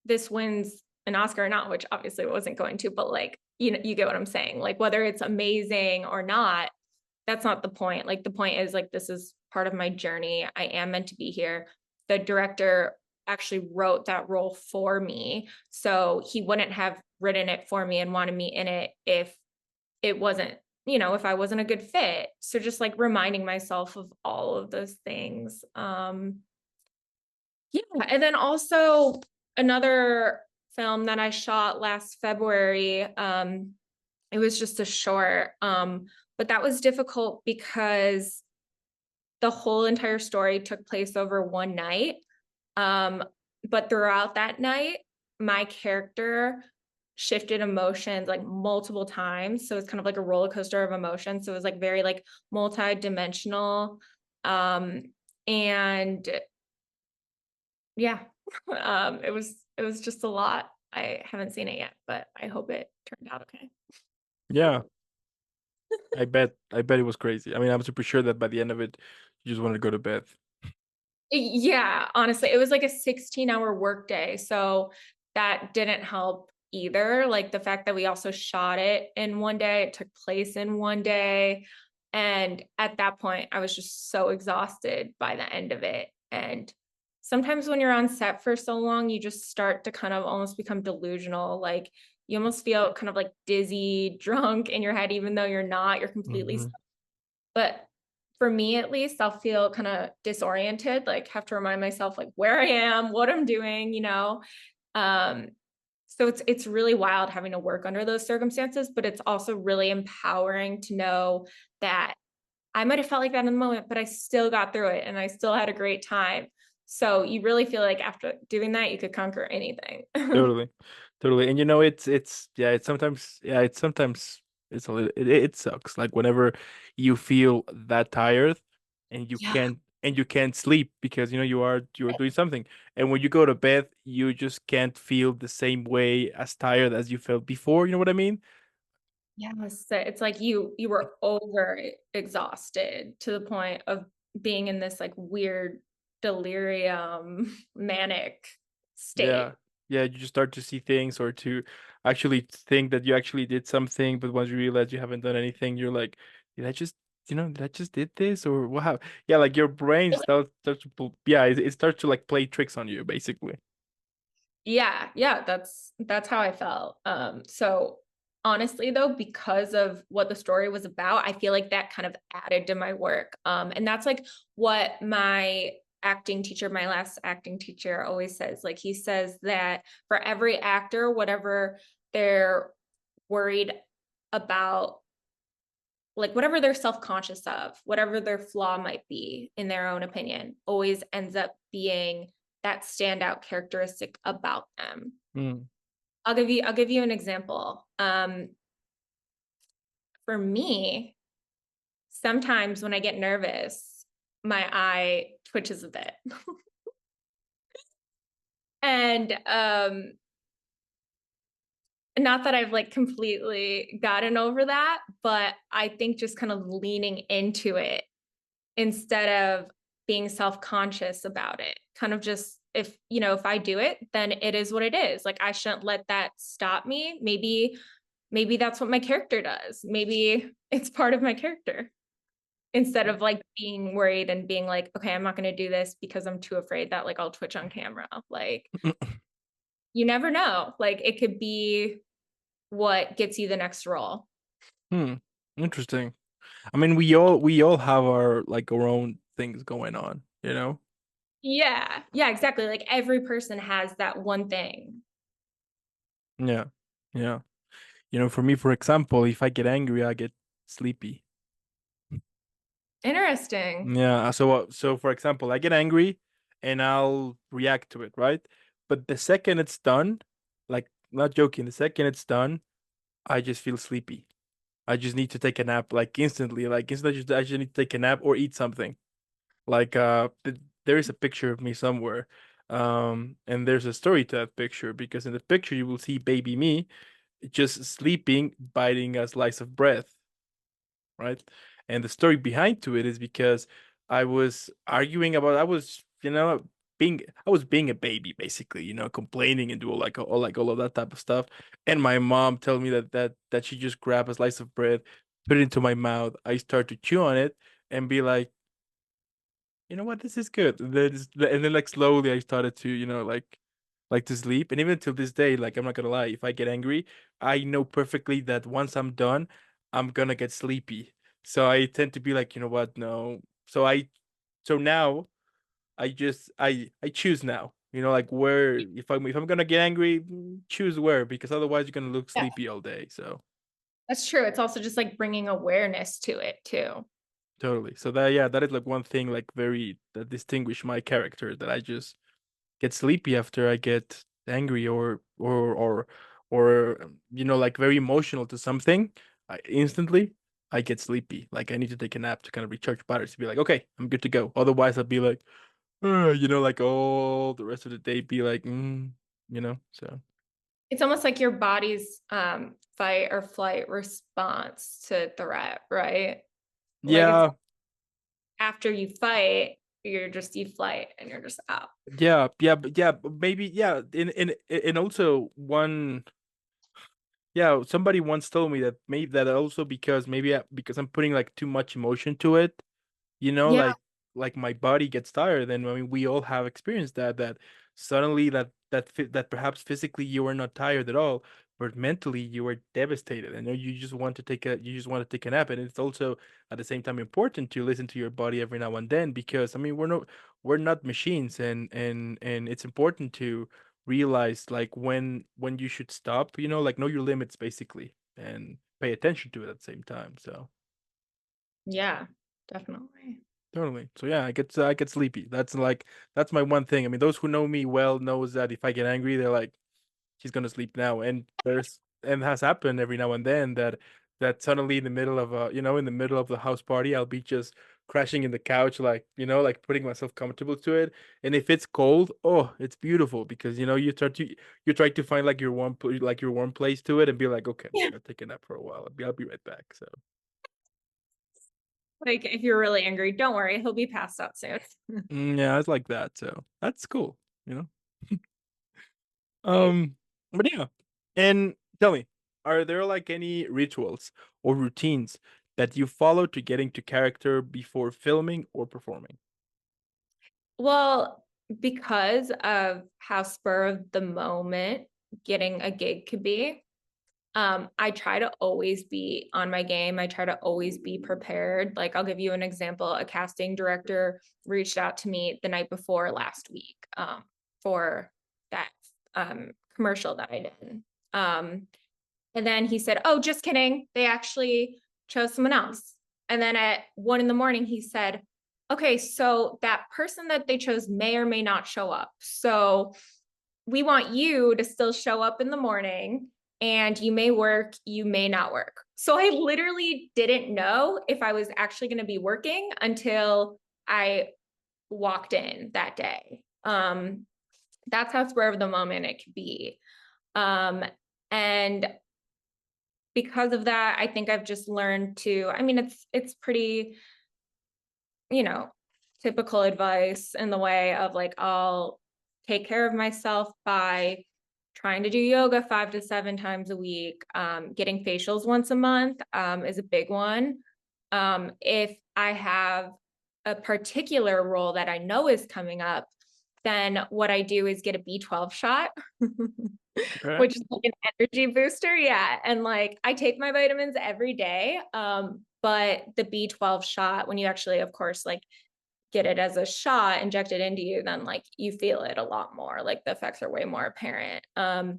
this wins an Oscar or not, which obviously it wasn't going to, but like, you get what I'm saying. Like whether it's amazing or not, that's not the point. Like the point is like this is part of my journey. I am meant to be here. The director actually wrote that role for me. So he wouldn't have written it for me and wanted me in it if it wasn't, if I wasn't a good fit. So just like reminding myself of all of those things. Yeah, and then also another film that I shot last February, it was just a short, but that was difficult because the whole entire story took place over one night. Um, but throughout that night, my character shifted emotions like multiple times. So it's kind of like a roller coaster of emotions. So it was like very like multi-dimensional. Um, and yeah, it was just a lot. I haven't seen it yet, but I hope it turned out okay. Yeah, I bet it was crazy. I mean, I'm super sure that by the end of it, you just wanted to go to bed. Yeah, honestly, it was like a 16-hour workday, so that didn't help either. Like the fact that we also shot it in one day, it took place in one day. And at that point, I was just so exhausted by the end of it. And sometimes when you're on set for so long, you just start to kind of almost become delusional. Like you almost feel kind of like dizzy, drunk in your head, even though you're not, you're completely, Hmm. but for me at least, I'll feel kind of disoriented, like have to remind myself like where I am, what I'm doing. Um, so it's really wild having to work under those circumstances, but it's also really empowering to know that I might have felt like that in the moment, but I still got through it and I still had a great time. So you really feel like after doing that, you could conquer anything. Totally, totally. And it's yeah, it's sometimes it's a little it sucks. Like whenever you feel that tired and you Yeah. can't sleep because you're doing something. And when you go to bed, you just can't feel the same way as tired as you felt before. You know what I mean? Yes, so it's like you were over exhausted to the point of being in this like weird delirium manic Yeah. state. Yeah, you just start to see things or to actually think that you actually did something, but once you realize you haven't done anything, you're like, did I just, did I just did this or wow? Yeah, like your brain starts to yeah, it starts to like play tricks on you basically. Yeah, that's how I felt. So honestly though, because of what the story was about, I feel like that kind of added to my work. And that's like what my acting teacher, my last acting teacher always says. Like he says that for every actor, whatever they're worried about, like whatever they're self-conscious of, whatever their flaw might be in their own opinion, always ends up being that standout characteristic about them. Mm. I'll give you an example. For me, sometimes when I get nervous, my eye twitches a bit. And not that I've like completely gotten over that, but I think just kind of leaning into it instead of being self-conscious about it. Kind of just if I do it, then it is what it is. Like I shouldn't let that stop me. Maybe that's what my character does. Maybe it's part of my character. Instead of like being worried and being like, okay, I'm not going to do this because I'm too afraid that like I'll twitch on camera. Like you never know. Like it could be what gets you the next role. Hmm. Interesting. I mean, we all have our own things going on, you know? Yeah, exactly. Like every person has that one thing. Yeah. Yeah. For me, for example, if I get angry, I get sleepy. Interesting. Yeah, so for example, I get angry and I'll react to it, right? But the second it's done, like not joking, the second it's done, I just feel sleepy. I just need to take a nap like instantly. Like instantly I just need to take a nap or eat something. Like there is a picture of me somewhere. And there's a story to that picture because in the picture you will see baby me just sleeping, biting a slice of bread, right? And the story behind to it is because I was arguing about I was I was being a baby basically, complaining and do all of that type of stuff. And my mom told me that she just grabbed a slice of bread, put it into my mouth. I start to chew on it and be like, you know what, this is good. And then like slowly I started to, like to sleep. And even till this day, like I'm not gonna lie, if I get angry, I know perfectly that once I'm done, I'm gonna get sleepy. So I tend to be like, you know what, no. So now I choose now. Like where if I'm gonna get angry, choose where, because otherwise you're gonna look Yeah, sleepy all day. So that's true. It's also just like bringing awareness to it too. totally. So that is like one thing like very that distinguish my character, that I just get sleepy after I get angry or like very emotional to something. Instantly I get sleepy. Like I need to take a nap to kind of recharge batteries to be like, okay, I'm good to go. Otherwise I'll be like, like all the rest of the day be like, so It's almost like your body's fight or flight response to threat, right? Like it's yeah, after you fight, you flight and you're just out. but maybe, yeah, and also one, yeah, somebody once told me that maybe that also because maybe because I'm putting like too much emotion to it, Yeah. like my body gets tired. And I mean we all have experienced that suddenly that perhaps physically you are not tired at all, but mentally you are devastated. I know you just want to take a nap. And it's also at the same time important to listen to your body every now and then, because I mean we're not machines. And it's important to realize like when you should stop, like know your limits basically, and pay attention to it at the same time. So Yeah, definitely. totally. So yeah, I get sleepy. That's my one thing. I mean, those who know me well knows that if I get angry, they're like, she's gonna sleep now. And has happened every now and then that suddenly in the middle of in the middle of the house party, I'll be just crashing in the couch, like, like putting myself comfortable to it. And if it's cold, oh, it's beautiful, because you try to find like your warm place to it and be like, okay, I'm just Yeah. gonna take a nap for a while. I'll be right back. So Like if you're really angry, don't worry, he'll be passed out soon. yeah, it's like that. So that's cool. You know. Right. But yeah. And tell me, are there like any rituals or routines that you follow to get into character before filming or performing? Well, because of how spur of the moment getting a gig could be, I try to always be on my game. I try to always be prepared. Like I'll give you an example. A casting director reached out to me the night before last week for that commercial that I did. Um, and then he said, "Oh, just kidding. They actually chose someone else." And then at 1 in the morning, he said, "Okay, so that person that they chose may or may not show up. So we want you to still show up in the morning, and you may work, you may not work." So I literally didn't know if I was actually going to be working until I walked in that day. That's how spur of the moment it could be. Um, and because of that, I think I've just learned to, I mean, it's pretty, you know, typical advice in the way of like, I'll take care of myself by trying to do yoga 5 to 7 times a week. Getting facials once a month is a big one. If I have a particular role that I know is coming up, then what I do is get a B12 shot, Okay. which is like an energy booster. Yeah. And like I take my vitamins every day. But the B12 shot, when you actually, of course, like get it as a shot injected into you, then like you feel it a lot more. Like the effects are way more apparent. And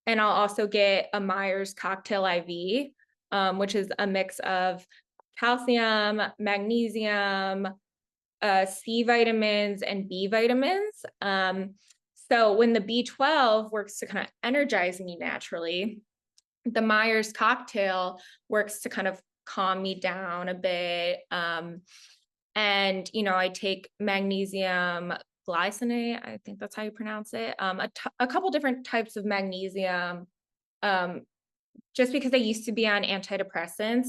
I'll also get a Myers cocktail IV, which is a mix of calcium, magnesium, C vitamins, and B vitamins. So when the B12 works to kind of energize me naturally, the Myers cocktail works to kind of calm me down a bit. And, I take magnesium glycinate, I think that's how you pronounce it, a couple different types of magnesium, um, just because I used to be on antidepressants,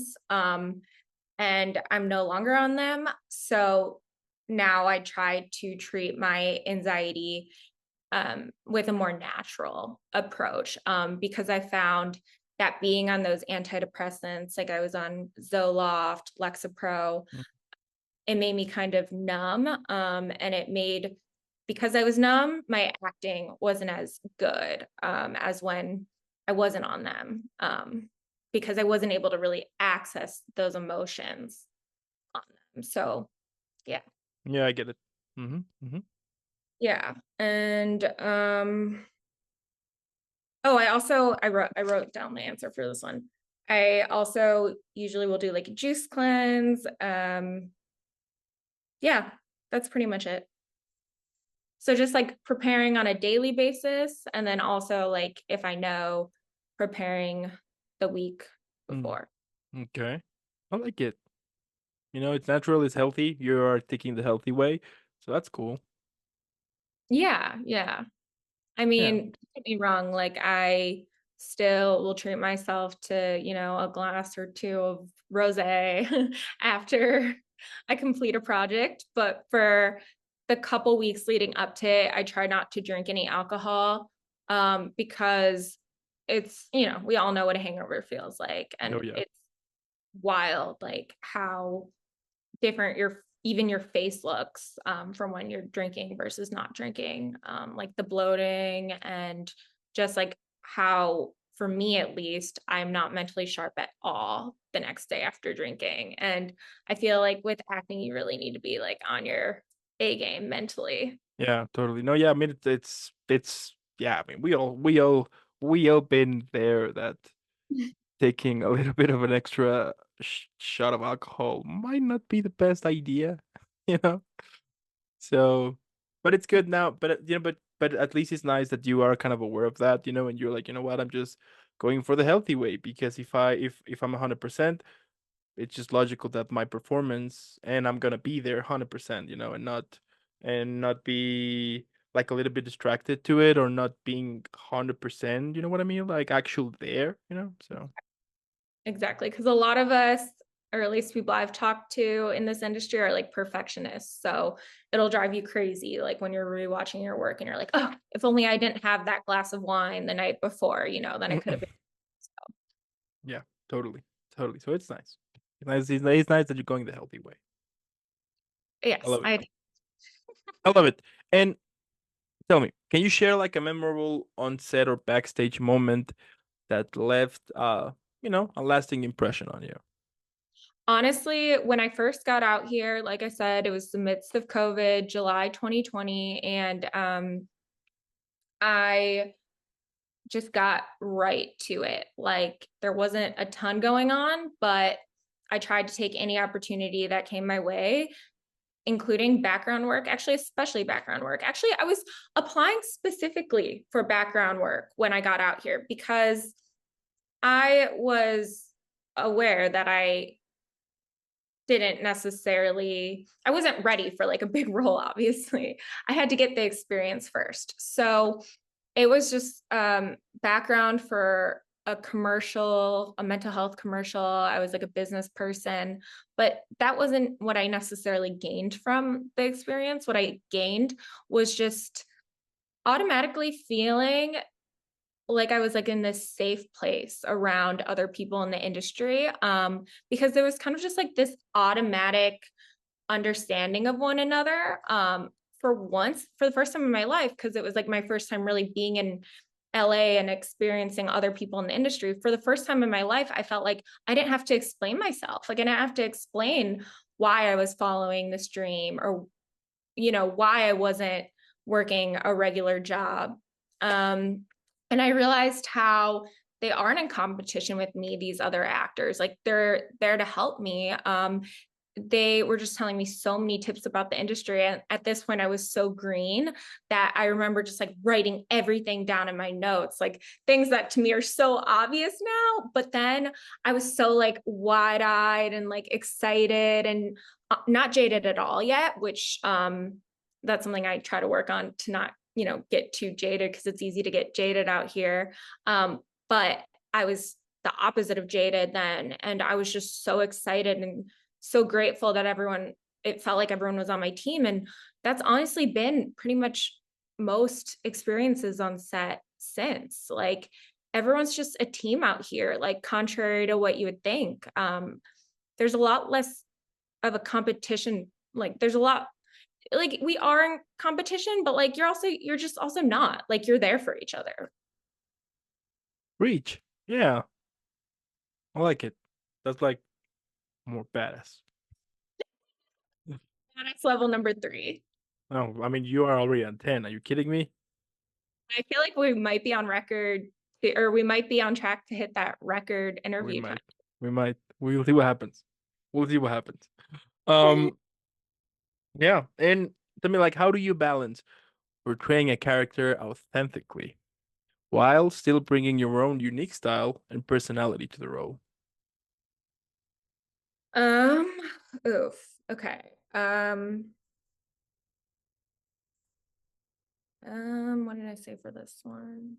and I'm no longer on them. So now I try to treat my anxiety with a more natural approach, because I found that being on those antidepressants, like I was on Zoloft, Lexapro, Mm. it made me kind of numb. And it made, because I was numb, my acting wasn't as good as when I wasn't on them, because I wasn't able to really access those emotions on them. So, yeah. Yeah, I get it. Hmm. Hmm. Yeah. And oh, I wrote down the answer for this one. I also usually will do like a juice cleanse. Yeah, that's pretty much it. So just like preparing on a daily basis, and then also like if I know, preparing the week Mm. before. Okay. I like it. It's natural, it's healthy. You are taking the healthy way. So that's cool. Yeah, yeah. I Yeah. mean, don't get me wrong, like I still will treat myself to, a glass or two of rosé after I complete a project, but for the couple weeks leading up to it, I try not to drink any alcohol, because it's, we all know what a hangover feels like, Oh and yeah. it's wild like how different even your face looks, from when you're drinking versus not drinking, like the bloating and just like how, for me at least, I'm not mentally sharp at all the next day after drinking. And I feel like with acting, you really need to be like on your A game mentally. Yeah, totally. No, yeah, I mean it's yeah, I mean we all been there that taking a little bit of an extra shot of alcohol might not be the best idea, you know? So, but it's good now, but but at least it's nice that you are kind of aware of that, and you're like, you know what, I'm just going for the healthy way because if I'm 100%, it's just logical that my performance and I'm gonna be there 100%, and not be like a little bit distracted to it or not being 100%, you know what I mean? Like actual there. So, Exactly. Because a lot of us, or at least people I've talked to in this industry, are like perfectionists. So it'll drive you crazy. Like when you're rewatching your work and you're like, oh, if only I didn't have that glass of wine the night before, then it could have been. yeah, totally. Totally. So it's nice. It's nice that you're going the healthy way. I Yes, love it. I love it. And tell me, can you share like a memorable on-set or backstage moment that left a lasting impression on you? honestly, when I first got out here, like I said, it was the midst of COVID, July 2020. And I just got right to it. Like there wasn't a ton going on, but I tried to take any opportunity that came my way, including background work, actually, especially background work. Actually, I was applying specifically for background work when I got out here because I was aware that I wasn't ready for like a big role, obviously. I had to get the experience first. So it was just background for a commercial, a mental health commercial. I was like a business person, but that wasn't what I necessarily gained from the experience. What I gained was just automatically feeling like I was like in this safe place around other people in the industry, because there was kind of just like this automatic understanding of one another, for the first time in my life, because it was like my first time really being in LA and experiencing other people in the industry. For the first time in my life, I felt like I didn't have to explain myself. Like I didn't have to explain why I was following this dream, or why I wasn't working a regular job. And I realized how they aren't in competition with me, these other actors. Like they're there to help me. They were just telling me so many tips about the industry. And at this point, I was so green that I remember just like writing everything down in my notes, like things that to me are so obvious now. But then I was so like wide eyed and like excited and not jaded at all yet, which that's something I try to work on, to not, get too jaded, because it's easy to get jaded out here. But I was the opposite of jaded then. And I was just so excited and so grateful that everyone it felt like everyone was on my team. And that's honestly been pretty much most experiences on set since. Like everyone's just a team out here, like contrary to what you would think. There's a lot less of a competition. Like there's a lot, like we are in competition, but like you're just also not. Like you're there for each other. Reach. Yeah, I like it. That's like more badass. That's level number 3. No, I mean you are already on 10. Are you kidding me? I feel like we might be on record or we might be on track to hit that record We interview time. might. We might. We'll see what happens. We'll see what happens. Um, yeah. And tell me, like, how do you balance portraying a character authentically while still bringing your own unique style and personality to the role? Um, oof. Okay. What did I say for this one?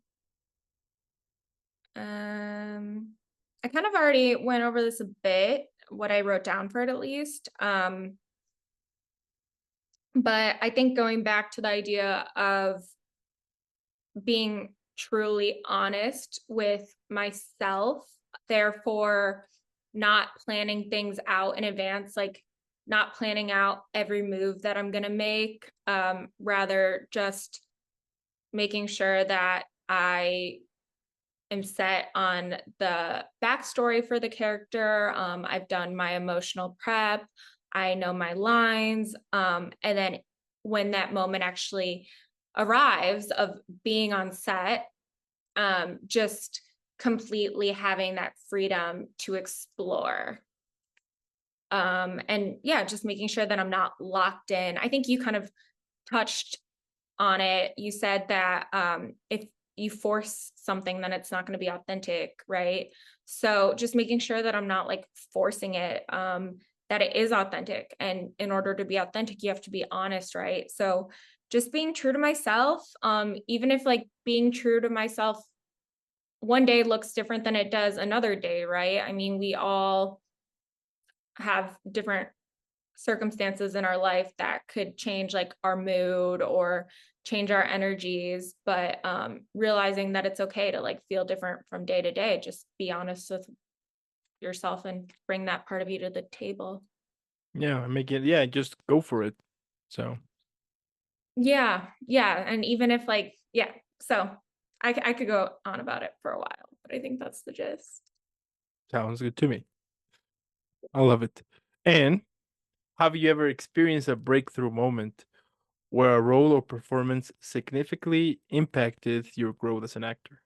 I kind of already went over this a bit, what I wrote down for it at least. But I think going back to the idea of being truly honest with myself, therefore not planning things out in advance, like not planning out every move that I'm going to make, rather just making sure that I am set on the backstory for the character. I've done my emotional prep. I know my lines. And then when that moment actually arrives of being on set, just completely having that freedom to explore. And yeah, just making sure that I'm not locked in. I think you kind of touched on it. You said that if you force something, then it's not going to be authentic, right? So just making sure that I'm not like forcing it, that it is authentic. And in order to be authentic, you have to be honest, right? So just being true to myself, even if like being true to myself one day looks different than it does another day, right? I mean, we all have different circumstances in our life that could change like our mood or change our energies, but realizing that it's okay to like feel different from day to day. Just be honest with yourself and bring that part of you to the table. Yeah, make it. Yeah, just go for it. So Yeah, and even if like yeah, so I could go on about it for a while, but I think that's the gist. sounds good to me. I love it. And have you ever experienced a breakthrough moment where a role or performance significantly impacted your growth as an actor?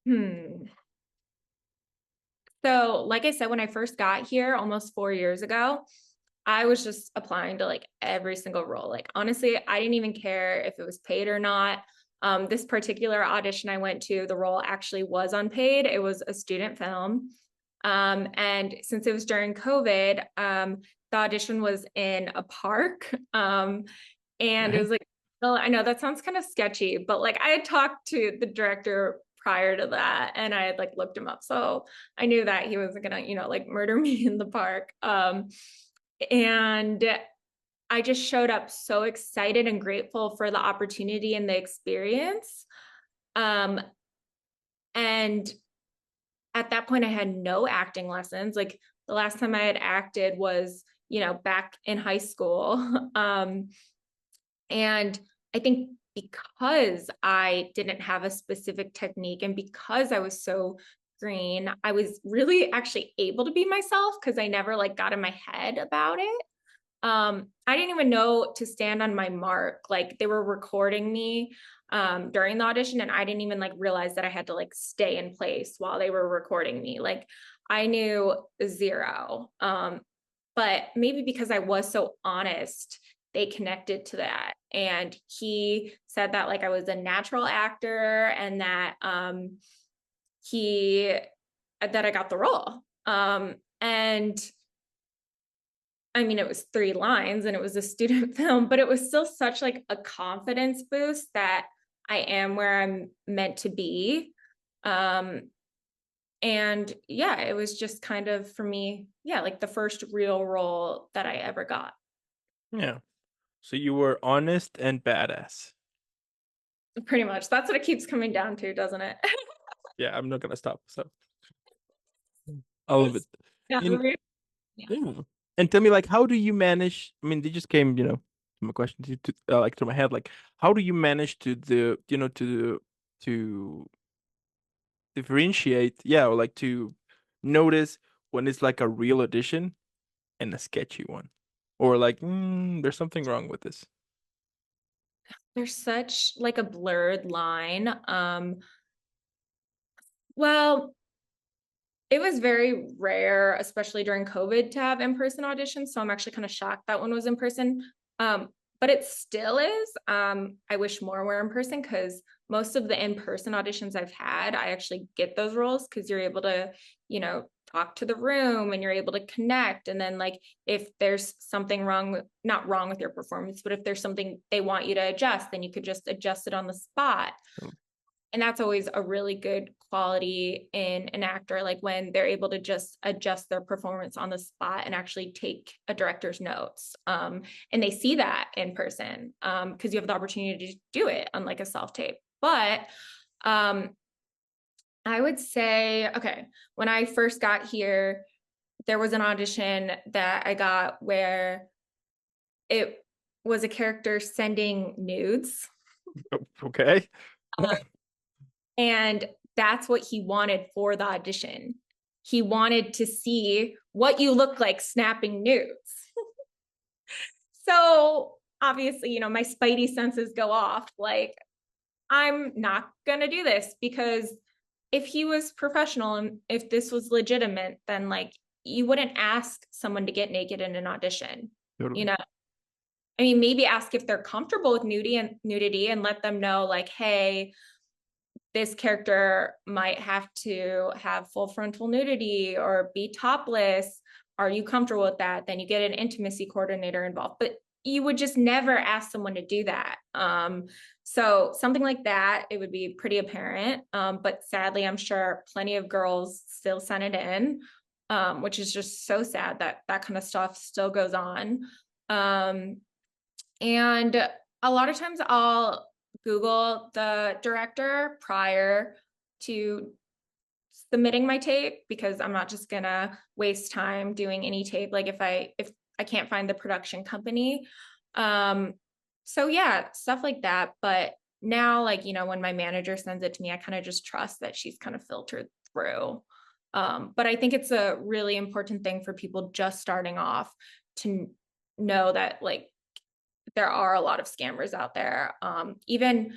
Hmm. So, like I said, when I first got here almost 4 years ago, I was just applying to like every single role. Like, honestly, I didn't even care if it was paid or not. This particular audition I went to, the role actually was unpaid. It was a student film. And since it was during COVID, the audition was in a park. And it Okay. was like, well, I know that sounds kind of sketchy, but like I had talked to the director prior to that and I had like looked him up. So I knew that he wasn't gonna, like murder me in the park. And I just showed up so excited and grateful for the opportunity and the experience. Um, and at that point, I had no acting lessons. Like the last time I had acted was, back in high school. And I think because I didn't have a specific technique and because I was so green, I was really actually able to be myself because I never like got in my head about it. I didn't even know to stand on my mark. Like they were recording me during the audition and I didn't even like realize that I had to like stay in place while they were recording me. Like I knew zero. But maybe because I was so honest, they connected to that. And he said that like I was a natural actor and that he that I got the role. And I mean, it was 3 lines and it was a student film, but it was still such like a confidence boost that I am where I'm meant to be. Um, And yeah, it was just kind of for me, yeah, like the first real role that I ever got. Yeah. So you were honest and badass. Pretty much. That's what it keeps coming down to, doesn't it? Yeah, I'm not gonna stop. So I love it. Yeah, And yeah. yeah. And tell me, like, how do you manage? I mean, they just came, to my question like to my head. Like, how do you manage to differentiate? Yeah, or like to notice when it's like a real audition and a sketchy one, or like, there's something wrong with this. There's such like a blurred line. Well, it was very rare, especially during COVID, to have in-person auditions. So I'm actually kind of shocked that one was in person. But it still is. I wish more were in person because most of the in-person auditions I've had, I actually get those roles because you're able to, talk to the room and you're able to connect. And then like if there's something wrong, not wrong with your performance, but if there's something they want you to adjust, then you could just adjust it on the spot. So, And that's always a really good quality in an actor, like when they're able to just adjust their performance on the spot and actually take a director's notes. And they see that in person because you have the opportunity to do it unlike a self-tape. But um, I would say, okay, when I first got here, there was an audition that I got where it was a character sending nudes. okay. And that's what he wanted for the audition. He wanted to see what you look like snapping nudes. So obviously, my spidey senses go off. Like, I'm not going to do this because if he was professional and if this was legitimate, then like you wouldn't ask someone to get naked in an audition. You Totally. know, I mean, maybe ask if they're comfortable with nudity and let them know, like, hey, this character might have to have full frontal nudity or be topless. Are you comfortable with that? Then you get an intimacy coordinator involved. But you would just never ask someone to do that. So something like that, it would be pretty apparent. But sadly, I'm sure plenty of girls still send it in, which is just so sad that that kind of stuff still goes on. Um, and a lot of times I'll Google the director prior to submitting my tape because I'm not just gonna waste time doing any tape. Like if I can't find the production company. Um, so yeah, stuff like that. But now, like, when my manager sends it to me, I kind of just trust that she's kind of filtered through. But I think it's a really important thing for people just starting off to know that like there are a lot of scammers out there. Even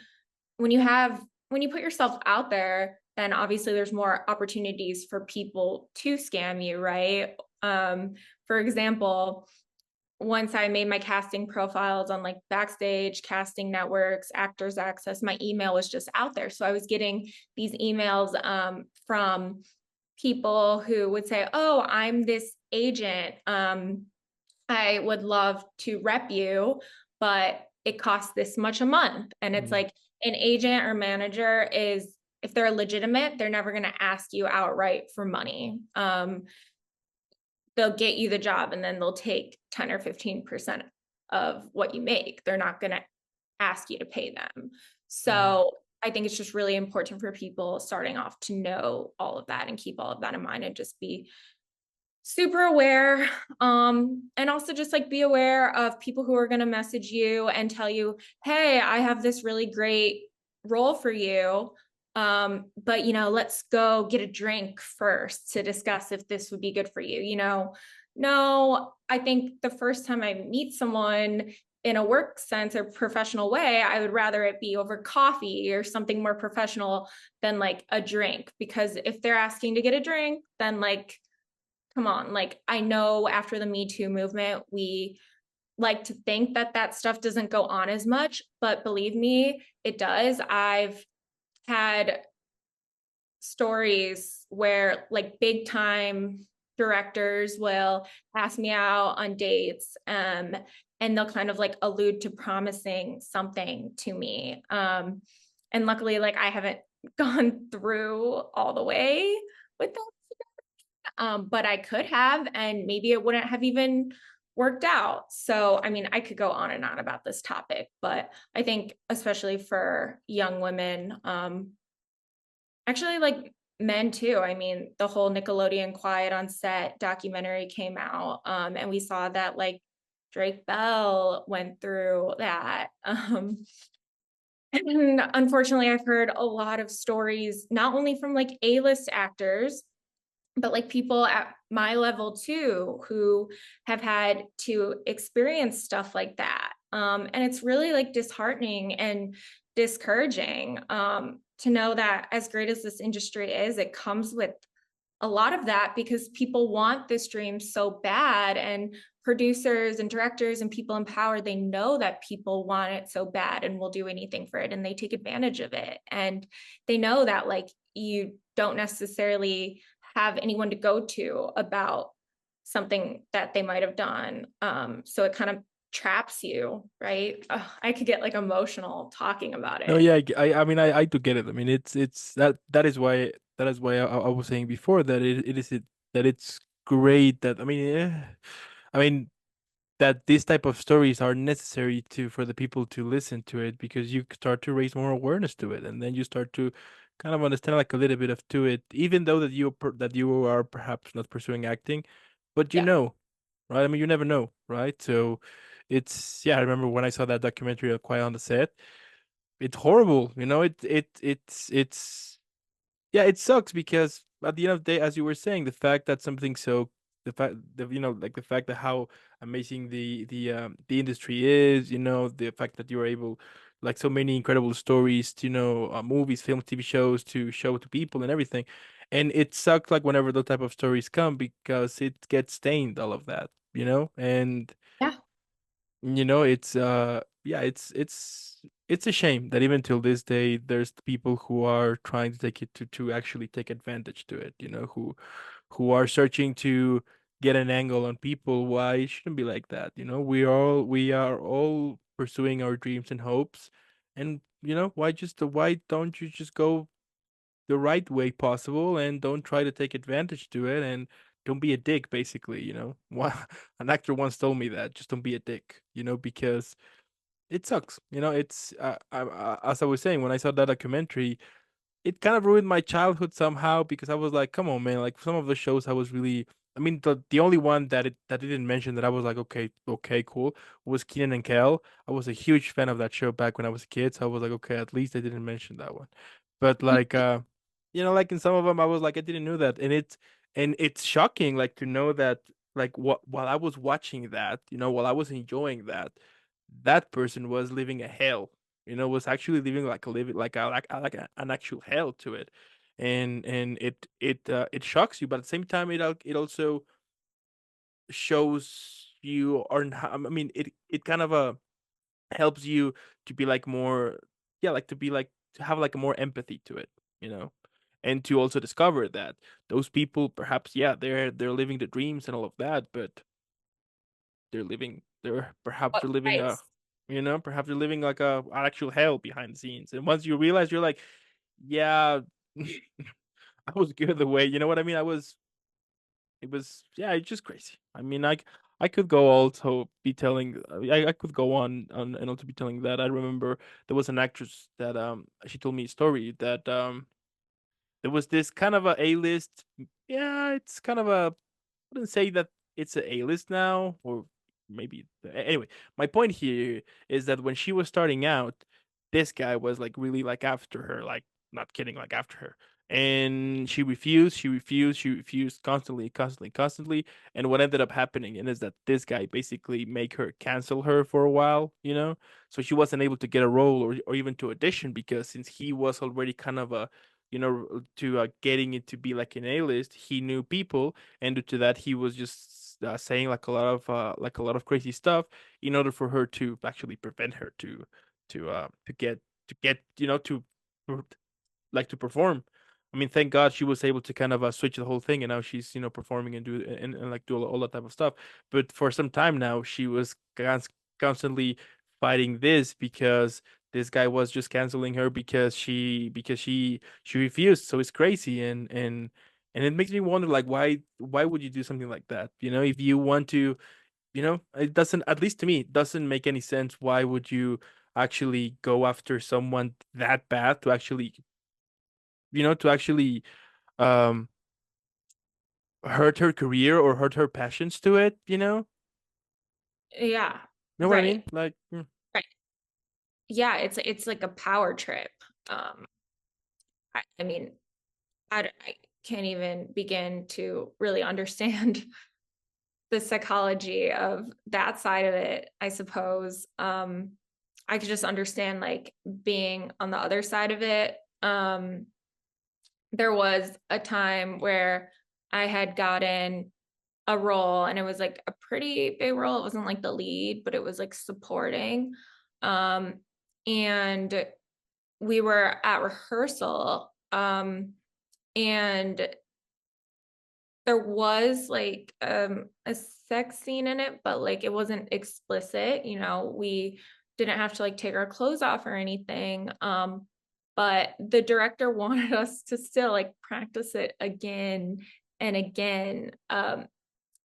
when you put yourself out there, then obviously there's more opportunities for people to scam you, right? For example, once I made my casting profiles on like Backstage, Casting Networks, Actors Access, my email was just out there. So I was getting these emails from people who would say, "Oh, I'm this agent. I would love to rep you, but it costs this much a month." And it's Mm, like an agent or manager is, if they're legitimate, they're never going to ask you outright for money. They'll get you the job and then they'll take 10 or 15% of what you make. They're not going to ask you to pay them. mm, So I think it's just really important for people starting off to know all of that and keep all of that in mind and just be super aware, and also just like be aware of people who are going to message you and tell you, hey, I have this really great role for you, but let's go get a drink first to discuss if this would be good for you. No, I think the first time I meet someone in a work sense or professional way, I would rather it be over coffee or something more professional than like a drink, because if they're asking to get a drink, then like, come on, like I know after the Me Too movement, we like to think that that stuff doesn't go on as much, but believe me, it does. I've had stories where like big time directors will ask me out on dates, and they'll kind of like allude to promising something to me. And luckily, like I haven't gone through all the way with that. But I could have, and maybe it wouldn't have even worked out. So, I mean, I could go on and on about this topic, but I think, especially for young women, actually, like men too. I mean, the whole Nickelodeon Quiet on Set documentary came out, and we saw that like Drake Bell went through that. And unfortunately, I've heard a lot of stories, not only from like A-list actors, but like people at my level too, who have had to experience stuff like that. And it's really like disheartening and discouraging, to know that as great as this industry is, it comes with a lot of that because people want this dream so bad, and producers and directors and people in power, they know that people want it so bad and will do anything for it, and they take advantage of it, and they know that like you don't necessarily have anyone to go to about something that they might have done, so it kind of traps you, right? Ugh, I could get like emotional talking about No, it. yeah, I mean, I do get it. I mean, it's that is why I was saying before that that it's great that I mean that these type of stories are necessary to for the people to listen to it because you start to raise more awareness to it, and then you start to kind of understand like a little bit of to it, even though that you are perhaps not pursuing acting, but Yeah. right? I mean, you never know, right? So it's yeah. I remember when I saw that documentary, Quiet on the Set. It's horrible, it's yeah, it sucks because at the end of the day, as you were saying, the fact that something so the fact that like the fact that how amazing the industry is, the fact that you're able like so many incredible stories, movies, films, TV shows to show to people and everything. And it sucks like whenever those type of stories come because it gets stained, all of that, and Yeah. it's yeah, it's a shame that even till this day there's people who are trying to take it to actually take advantage to it, who are searching to get an angle on people. Why it shouldn't be like that, we are all pursuing our dreams and hopes, and why don't you just go the right way possible and don't try to take advantage to it, and don't be a dick, basically, One an actor once told me that just don't be a dick, because it sucks, it's as I was saying, when I saw that documentary, it kind of ruined my childhood somehow because I was like, come on, man, like some of the shows I was really, I mean, the only one that it didn't mention that I was like, okay, okay, cool, was Keenan and Kel. I was a huge fan of that show back when I was a kid, so I was like, okay, at least they didn't mention that one. But like, like in some of them, I was like, I didn't know that, and it's shocking, like to know that, like while I was watching that, while I was enjoying that, that person was living a hell, was actually living an actual hell to it, and it shocks you, but at the same time, it also shows you, or I mean, it kind of helps you to be like more, yeah, like to be like to have like a more empathy to it, you know, and to also discover that those people perhaps, yeah, they're living the dreams and all of that, but What price? perhaps they're living like an actual hell behind the scenes. And once you realize, you're like, yeah, I was good the way, you know what I mean? It was, yeah, it's just crazy. I mean, I could go also be telling, I could go on and also be telling that. I remember there was an actress that, she told me a story that, there was this kind of A-list. Yeah, it's kind of wouldn't say that it's a A-list now, or maybe anyway. My point here is that when she was starting out, this guy was like really like after her, like not kidding, like after her. And she refused, she refused constantly, constantly, constantly. And what ended up happening is that this guy basically make her cancel her for a while, So she wasn't able to get a role or even to audition because since he was already kind of to getting it to be like an A-list, he knew people, and due to that he was just saying like a lot of crazy stuff in order for her to actually prevent her to get per- like to perform. I mean, thank God she was able to kind of switch the whole thing, and now she's performing and like do all that type of stuff. But for some time now, she was constantly fighting this because this guy was just canceling her because she refused. So it's crazy, and And it makes me wonder, like, why would you do something like that? If you want to, it doesn't, at least to me, it doesn't make any sense. Why would you actually go after someone that bad to actually, um hurt her career or hurt her passions to it, Yeah, You know what I right. mean? Like, Right. Yeah, it's like a power trip. Um, I mean, I can't even begin to really understand the psychology of that side of it, I suppose. I could just understand like being on the other side of it. There was a time where I had gotten a role and it was like a pretty big role. It wasn't like the lead, but it was like supporting. Um, and we were at rehearsal. And there was like a sex scene in it, but like it wasn't explicit, we didn't have to like take our clothes off or anything. But the director wanted us to still like practice it again and again.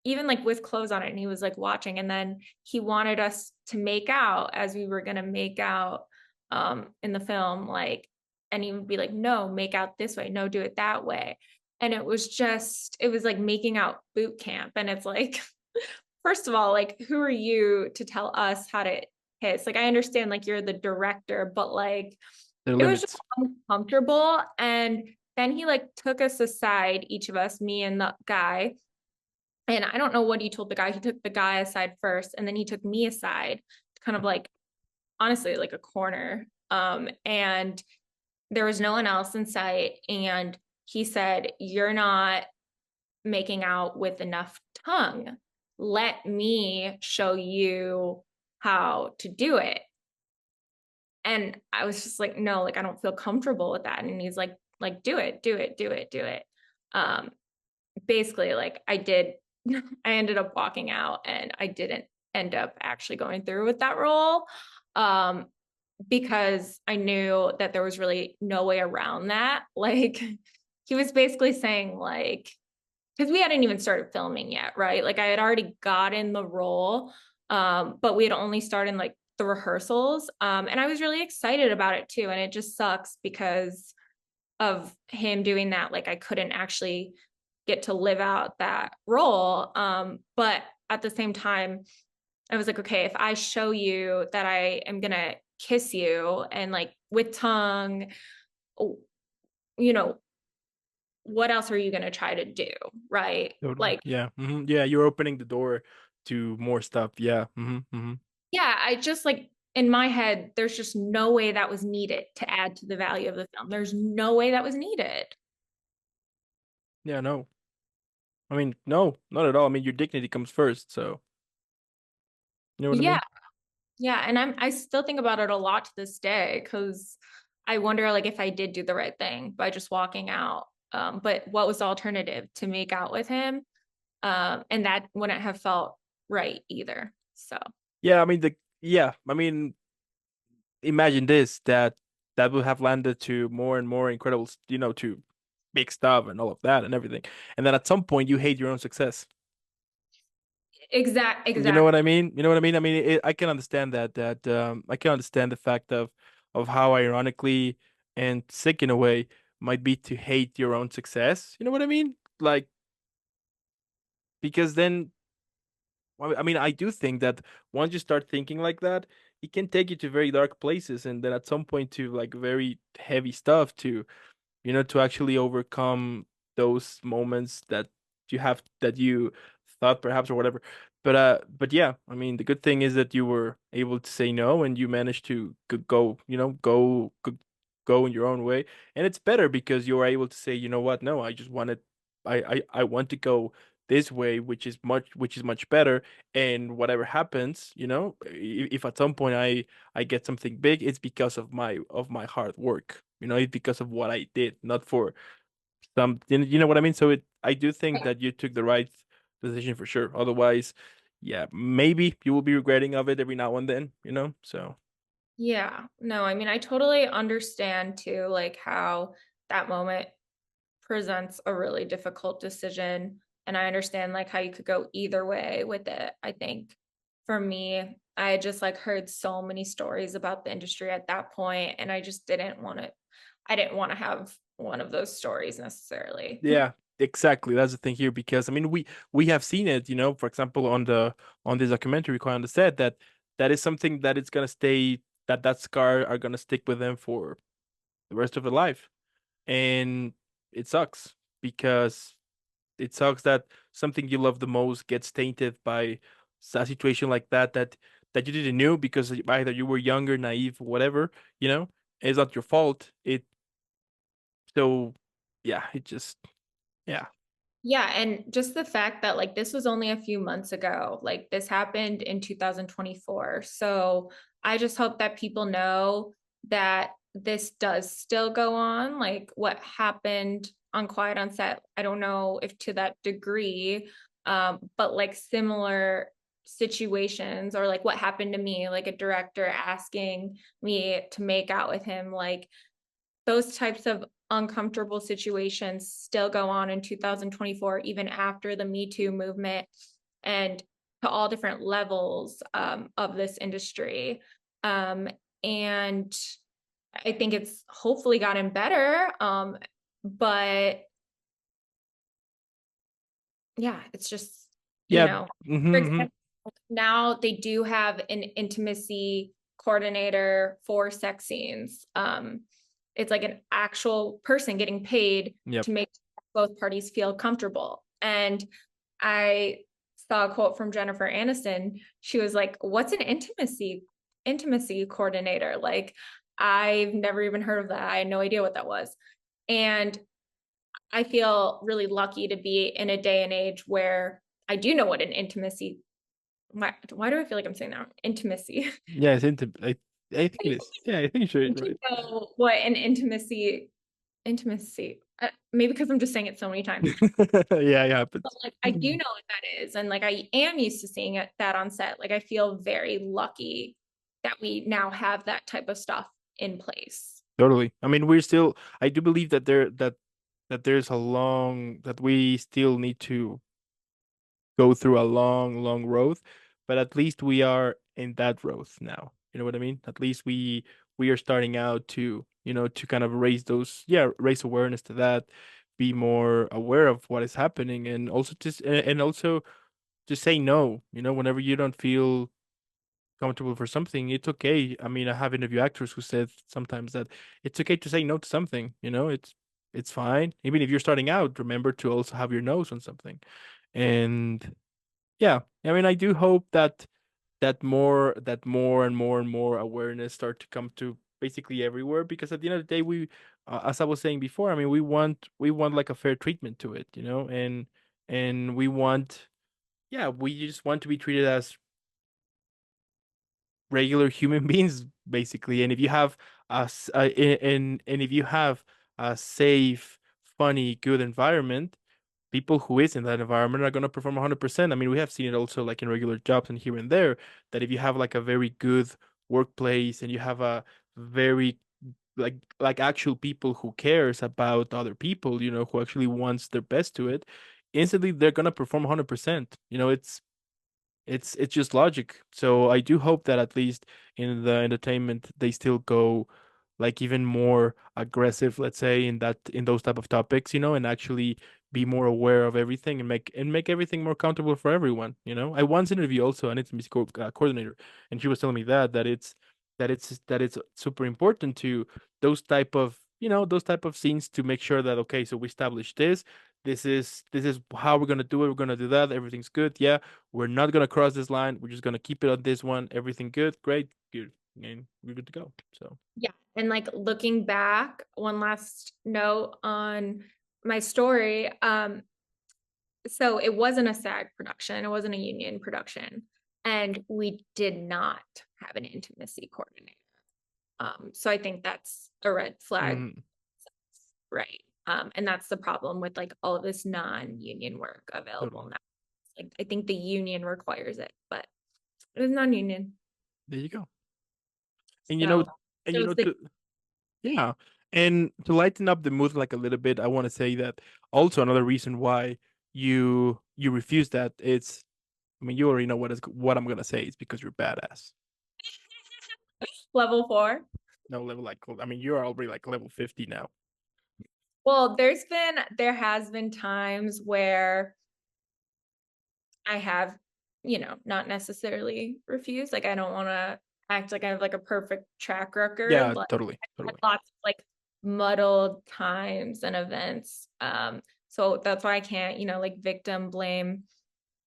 Even like with clothes on it, and he was like watching, and then he wanted us to make out as we were gonna make out in the film, like, and he would be like, no, make out this way, no, do it that way. And it was like making out boot camp. And it's like, first of all, like, who are you to tell us how to kiss? Like, I understand like you're the director, but like there are it was just limits. uncomfortable. And then he like took us aside, each of us, me and the guy, and I don't know what he told the guy. He took the guy aside first, and then he took me aside, kind of like, honestly, like a corner. And there was no one else in sight. And he said, you're not making out with enough tongue. Let me show you how to do it. And I was just like, no, like I don't feel comfortable with that. And he's like, do it, do it, do it, do it. Um, Basically, like I did, I ended up walking out and I didn't end up actually going through with that role, um, because I knew that there was really no way around that. Like he was basically saying like, because we hadn't even started filming yet, right? Like I had already gotten the role, but we had only started like the rehearsals, and I was really excited about it too. And it just sucks because of him doing that. Like I couldn't actually get to live out that role. But at the same time, I was like, okay, if I show you that I am gonna kiss you and like with tongue, you know, what else are you gonna try to do? Right. Totally. Like, Yeah. Yeah, you're opening the door to more stuff. Yeah. yeah, I just like in my head, there's just no way that was needed to add to the value of the film. There's no way that was needed. Yeah, no. I mean, no, not at all. I mean, your dignity comes first, so you know what I Yeah. mean? Yeah, and I still think about it a lot to this day because I wonder like if I did do the right thing by just walking out. But what was the alternative to make out with him? And that wouldn't have felt right either. So Yeah, I mean I mean, imagine this, that would have landed to more and more incredible, to big stuff and all of that and everything. And then at some point you hate your own success. You know exactly. what I mean? You know what I mean? I mean, I can understand that I can understand the fact of how ironically and sick in a way might be to hate your own success. You know what I mean? Like, because then I mean, I do think that once you start thinking like that, it can take you to very dark places, and then at some point to like very heavy stuff to, to actually overcome those moments that you thought perhaps or whatever. But yeah, I mean, the good thing is that you were able to say no and you managed to go, go in your own way. And it's better because you were able to say, you know what, no, I just wanted, I want to go this way, which is much better. And whatever happens, if at some point I get something big, it's because of my hard work. It's because of what I did, not for some, you know what I mean? So I do think that you took the right decision for sure. Otherwise, yeah, maybe you will be regretting of it every now and then. So Yeah. No, I mean, I totally understand too, like how that moment presents a really difficult decision, and I understand, like, how you could go either way with it. I think for me, I just, like, heard so many stories about the industry at that point, and I just didn't wanna have one of those stories necessarily. Yeah, exactly. That's the thing here because I mean we have seen it, for example, on this documentary Quite on the set that that is something that it's gonna stay that scar are gonna stick with them for the rest of their life. And it sucks because it sucks that something you love the most gets tainted by a situation like that you didn't know because either you were younger, naive, whatever, you know. It's not your fault. So yeah, it just yeah. Yeah, and just the fact that, like, this was only a few months ago, like, this happened in 2024, so I just hope that people know that this does still go on, like, what happened on Quiet on Set, I don't know if to that degree, but, like, similar situations or, like, what happened to me, like, a director asking me to make out with him, like, those types of uncomfortable situations still go on in 2024, even after the Me Too movement and to all different levels of this industry. Um, and I think it's hopefully gotten better. But yeah, it's just, Yeah. for Hmm. example, now they do have an intimacy coordinator for sex scenes. It's like an actual person getting paid Yep. to make both parties feel comfortable. And I saw a quote from Jennifer Aniston. She was like, "What's an intimacy coordinator?" Like, I've never even heard of that. I had no idea what that was. And I feel really lucky to be in a day and age where I do know what an intimacy why do I feel like I'm saying that wrong? Intimacy. Yeah, it's into I think it is. Yeah, I think sure I it's do right. know what an intimacy, maybe because I'm just saying it so many times. Yeah, it But, happens. like, I do know what that is, and, like, I am used to seeing that on set. Like, I feel very lucky that we now have that type of stuff in place. Totally. I mean, we're still. I do believe that there's a long that we still need to go through a long, long road, but at least we are in that road now. You know what I mean? At least we are starting out to to kind of raise those raise awareness to that, be more aware of what is happening, and also just and also just say no. Whenever you don't feel comfortable for something, it's okay. I mean, I have interview actors who said sometimes that it's okay to say no to something. It's fine. Even if you're starting out, remember to also have your nose on something. And yeah, I mean, I do hope that more and more and more awareness start to come to basically everywhere because at the end of the day, as I was saying before, I mean, we want like a fair treatment to it, and we want, yeah, we just want to be treated as regular human beings basically. And if you have and if you have a safe, funny, good environment, people who is in that environment are going to perform 100%. I mean, we have seen it also like in regular jobs and here and there, that if you have like a very good workplace and you have a very like actual people who cares about other people, who actually wants their best to it, instantly they're going to perform 100%. It's just logic. So I do hope that at least in the entertainment they still go like even more aggressive, let's say, in those type of topics, and actually be more aware of everything and make everything more comfortable for everyone. I once interviewed also an intimacy coordinator, and she was telling me that it's super important to those type of scenes to make sure that okay, so we established this. This is how we're gonna do it. We're gonna do that. Everything's good. Yeah, we're not gonna cross this line. We're just gonna keep it on this one. Everything good, great, good, and we're good to go. So, Yeah, and, like, looking back, one last note on my story, so it wasn't a SAG production, it wasn't a union production, and we did not have an intimacy coordinator. So I think that's a red flag, mhm, right? And that's the problem with, like, all of this non-union work available totally. now. Like, I think the union requires it, but it was non-union. There you go. And So and shows the to yeah, And to lighten up the mood like a little bit, I want to say that also another reason why you refuse that it's, I mean, you already know what I'm gonna say. It's because you're badass. Level 4. No level like, I mean, you're already like level 50 now. Well, there has been times where I have, not necessarily refused. Like I don't want to act like I have like a perfect track record, Yeah, but totally, I've totally. had lots of like muddled times and events. So that's why I can't, like victim blame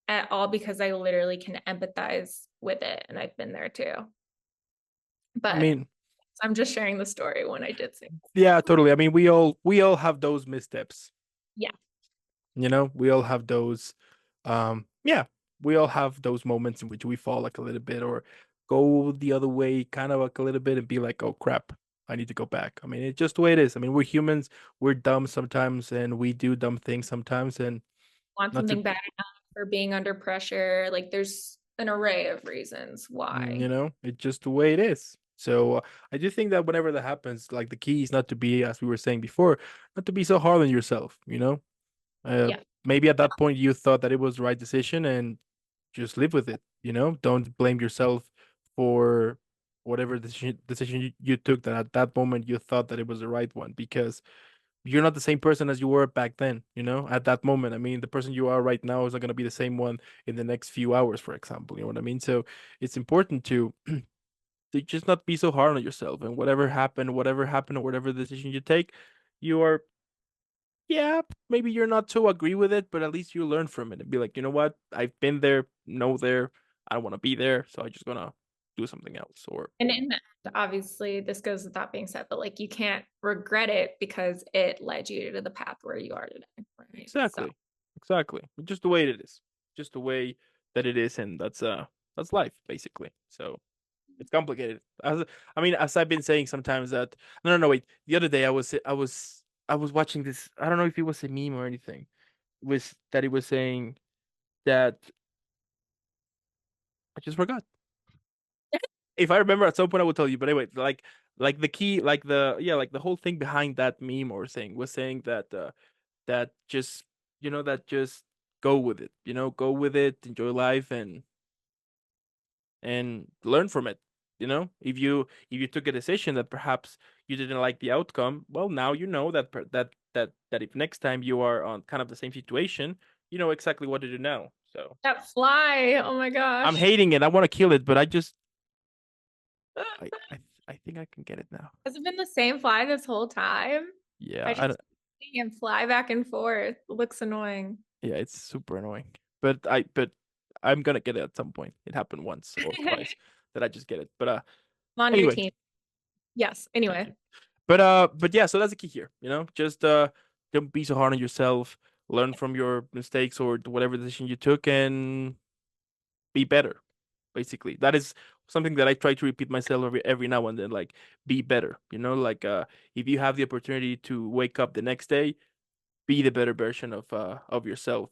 at all because I literally can empathize with it and I've been there too. I But mean, I'm just sharing the story when I did say. yeah, totally. I mean, we all have those missteps. Yeah. We all have those, yeah, we all have those moments in which we fall like a little bit or go the other way kind of like a little bit and be like, oh crap, I need to go back. I mean, it's just the way it is. I mean, we're humans, we're dumb sometimes and we do dumb things sometimes, and Want not to, something bad enough or being under pressure. Like there's an array of reasons you why. know, it's just the way it is. So I do think that whenever that happens, like the key is not to be, as we were saying before, not to be so hard on yourself. Yeah. Maybe at that point you thought that it was the right decision and just live with it. Don't blame yourself for whatever decision you took that at that moment you thought that it was the right one, because you're not the same person as you were back then, at that moment. I mean, the person you are right now is not going to be the same one in the next few hours, for example. You know what I mean? So it's important to just not be so hard on yourself, and whatever happened, or whatever decision you take, you are, yeah, maybe you're not so agree with it, but at least you learn from it and be like, you know what? I've been there, know there. I don't want to be there, so I just gonna do something else. Or And in the end, obviously, this goes with that being said, but like you can't regret it because it led you to the path where you are today. Right. So exactly, exactly, just the way it is, just the way that it is, and that's life basically. So it's complicated. I mean, as I've been saying sometimes that, no, no, no, wait. The other day I was watching this. I don't know if it was a meme or anything. Was that it was saying that I just forgot. If I remember at some point I will tell you. But anyway, like the key, like the yeah, like the whole thing behind that meme or thing was saying that just that just go with it, go with it, enjoy life, and learn from it. If you took a decision that perhaps you didn't like the outcome, well, now you know that if next time you are on kind of the same situation, you know exactly what to do now. So that fly, oh my I'm gosh. hating it. I want to kill it, but I think I can get it now. Has it been the same fly this whole time? Yeah, I just see him fly back and forth. It looks annoying. yeah, it's super annoying. But I'm gonna get it at some point. It happened once or twice that I just get it. But I'm on your anyway, team. Yes. thank Anyway. you. But yeah, so that's the key here. Just don't be so hard on yourself. Learn from your mistakes or whatever decision you took and be better. Basically, that is something that I try to repeat myself every now and then. Like, be better. Like if you have the opportunity to wake up the next day, be the better version of yourself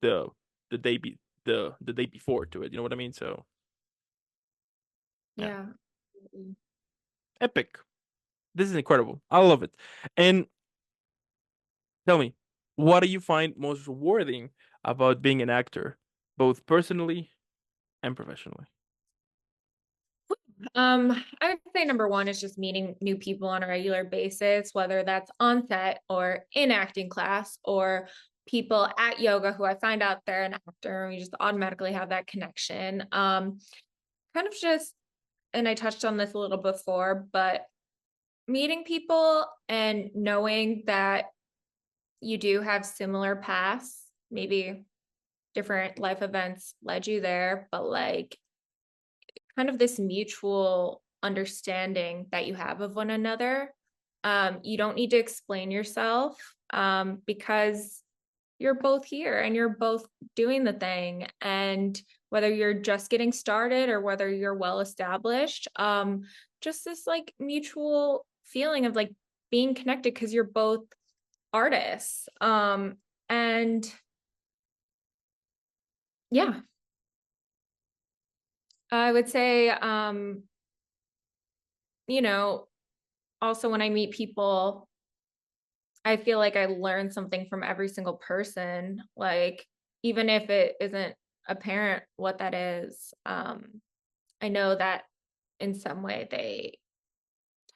the the day be the day before to it. You know what I mean? So yeah, Yeah. epic. This is incredible. I love it. And tell me, what do you find most rewarding about being an actor, both personally and professionally? I would say number one is just meeting new people on a regular basis, whether that's on set or in acting class or people at yoga who I find out they're an actor. We just automatically have that connection. Kind of just, and I touched on this a little before, but meeting people and knowing that you do have similar paths, maybe different life events led you there, but like kind of this mutual understanding that you have of one another. You don't need to explain yourself because you're both here and you're both doing the thing. And whether you're just getting started or whether you're well established, just this like mutual feeling of like being connected because you're both artists. And yeah, I would say, you know, also when I meet people, I feel like I learn something from every single person, like, even if it isn't apparent what that is, I know that in some way they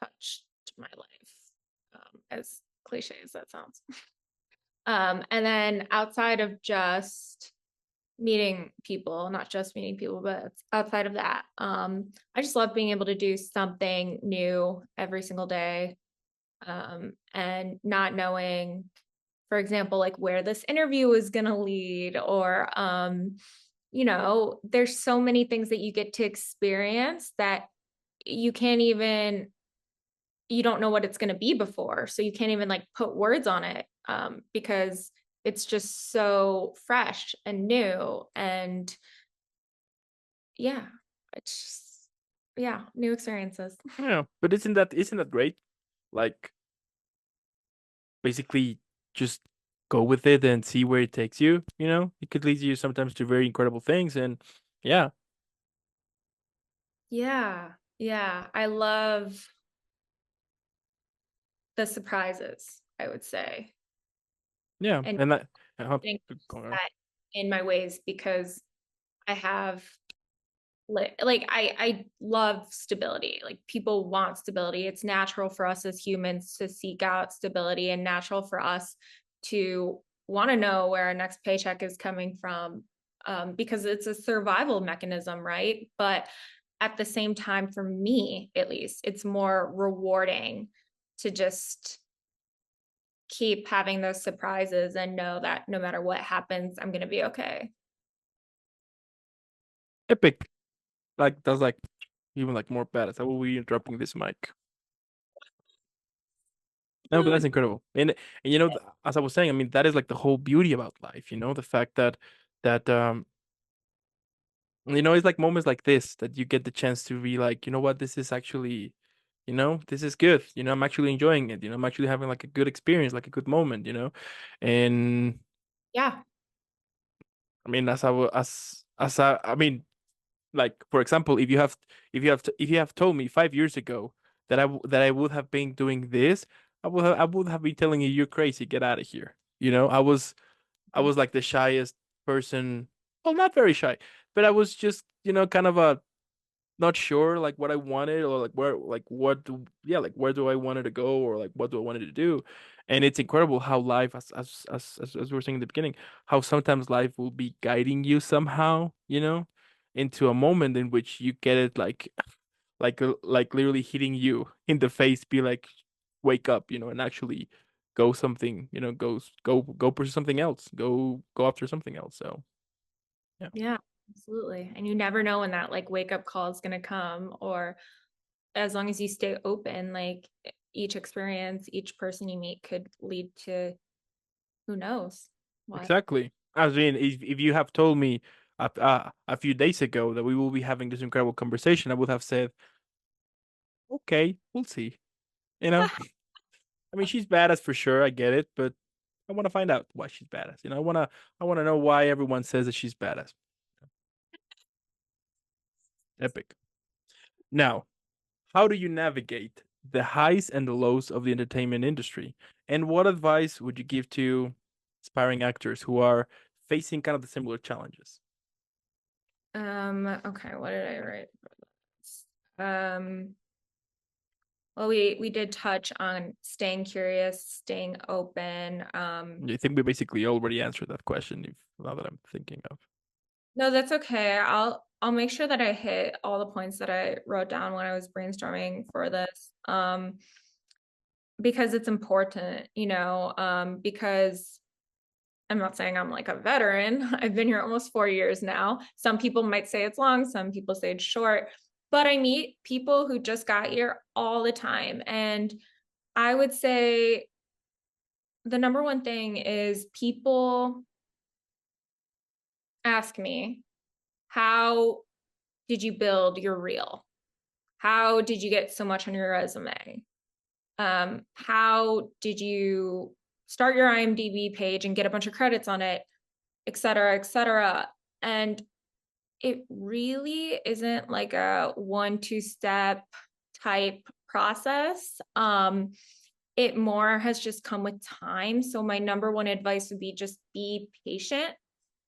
touched my life, as cliche as that sounds. And then outside of just meeting people, not just meeting people, but outside of that, I just love being able to do something new every single day, and not knowing, for example, like where this interview is going to lead, or, there's so many things that you get to experience that you can't even, you don't know what it's going to be before. So you can't even like put words on it, because it's just so fresh and new. And yeah, it's just, yeah, new experiences. Yeah, but isn't that great? Like basically just go with it and see where it takes you, you know? It could lead you sometimes to very incredible things and yeah. Yeah. Yeah. I love the surprises, I would say. Yeah, And and that getting go on. that in my ways, because I have like I love stability. Like people want stability. It's natural for us as humans to seek out stability, and natural for us to want to know where our next paycheck is coming from, because it's a survival mechanism, right? But at the same time, for me at least, it's more rewarding to just keep having those surprises and know that no matter what happens, I'm going to be okay. Epic. Like that's like even like more badass. I will be interrupting this mic. No, but that's incredible. And you know, as I was saying, I mean, that is like the whole beauty about life, you know, the fact that you know, it's like moments like this that you get the chance to be like, you know what, this is actually, you know, this is good. You know, I'm actually enjoying it. You know, I'm actually having like a good experience, like a good moment, you know. And Yeah. I mean, I mean, like for example, if you have told me 5 years ago that that I would have been doing this, I would have been telling you you're crazy, get out of here. You know, I was like the shyest person. Well, not very shy, but I was just, you know, kind of a not sure like what I wanted or like where like what do yeah like where do I wanted to go or like what do I wanted to do, and it's incredible how life as we were saying in the beginning, how sometimes life will be guiding you somehow, you know, into a moment in which you get it like literally hitting you in the face, be like wake up, you know, and actually go something, you know, go pursue something else, go after something else. So yeah, Yeah, absolutely. And you never know when that like wake up call is going to come, or as long as you stay open, like each experience, each person you meet could lead to who knows what. exactly. I mean, if you have told me a few days ago that we will be having this incredible conversation, I would have said, okay, we'll see. You know, I mean, she's badass for sure. I get it, but I want to find out why she's badass. You know, I wanna know why everyone says that she's badass. Epic. Now, how do you navigate the highs and the lows of the entertainment industry? And what advice would you give to aspiring actors who are facing kind of the similar challenges? Okay, what did I write for this? Well, we did touch on staying curious, staying open. I think we basically already answered that question, if now that I'm thinking of. No, that's okay. I'll make sure that I hit all the points that I wrote down when I was brainstorming for this. Because it's important, because I'm not saying I'm like a veteran. I've been here almost 4 years now. Some people might say it's long, some people say it's short, but I meet people who just got here all the time. And I would say the number one thing is people ask me, how did you build your reel? How did you get so much on your resume? How did you start your IMDb page and get a bunch of credits on it, et cetera, et cetera? And it really isn't like a 1, 2 step type process. It more has just come with time. So my number one advice would be just be patient.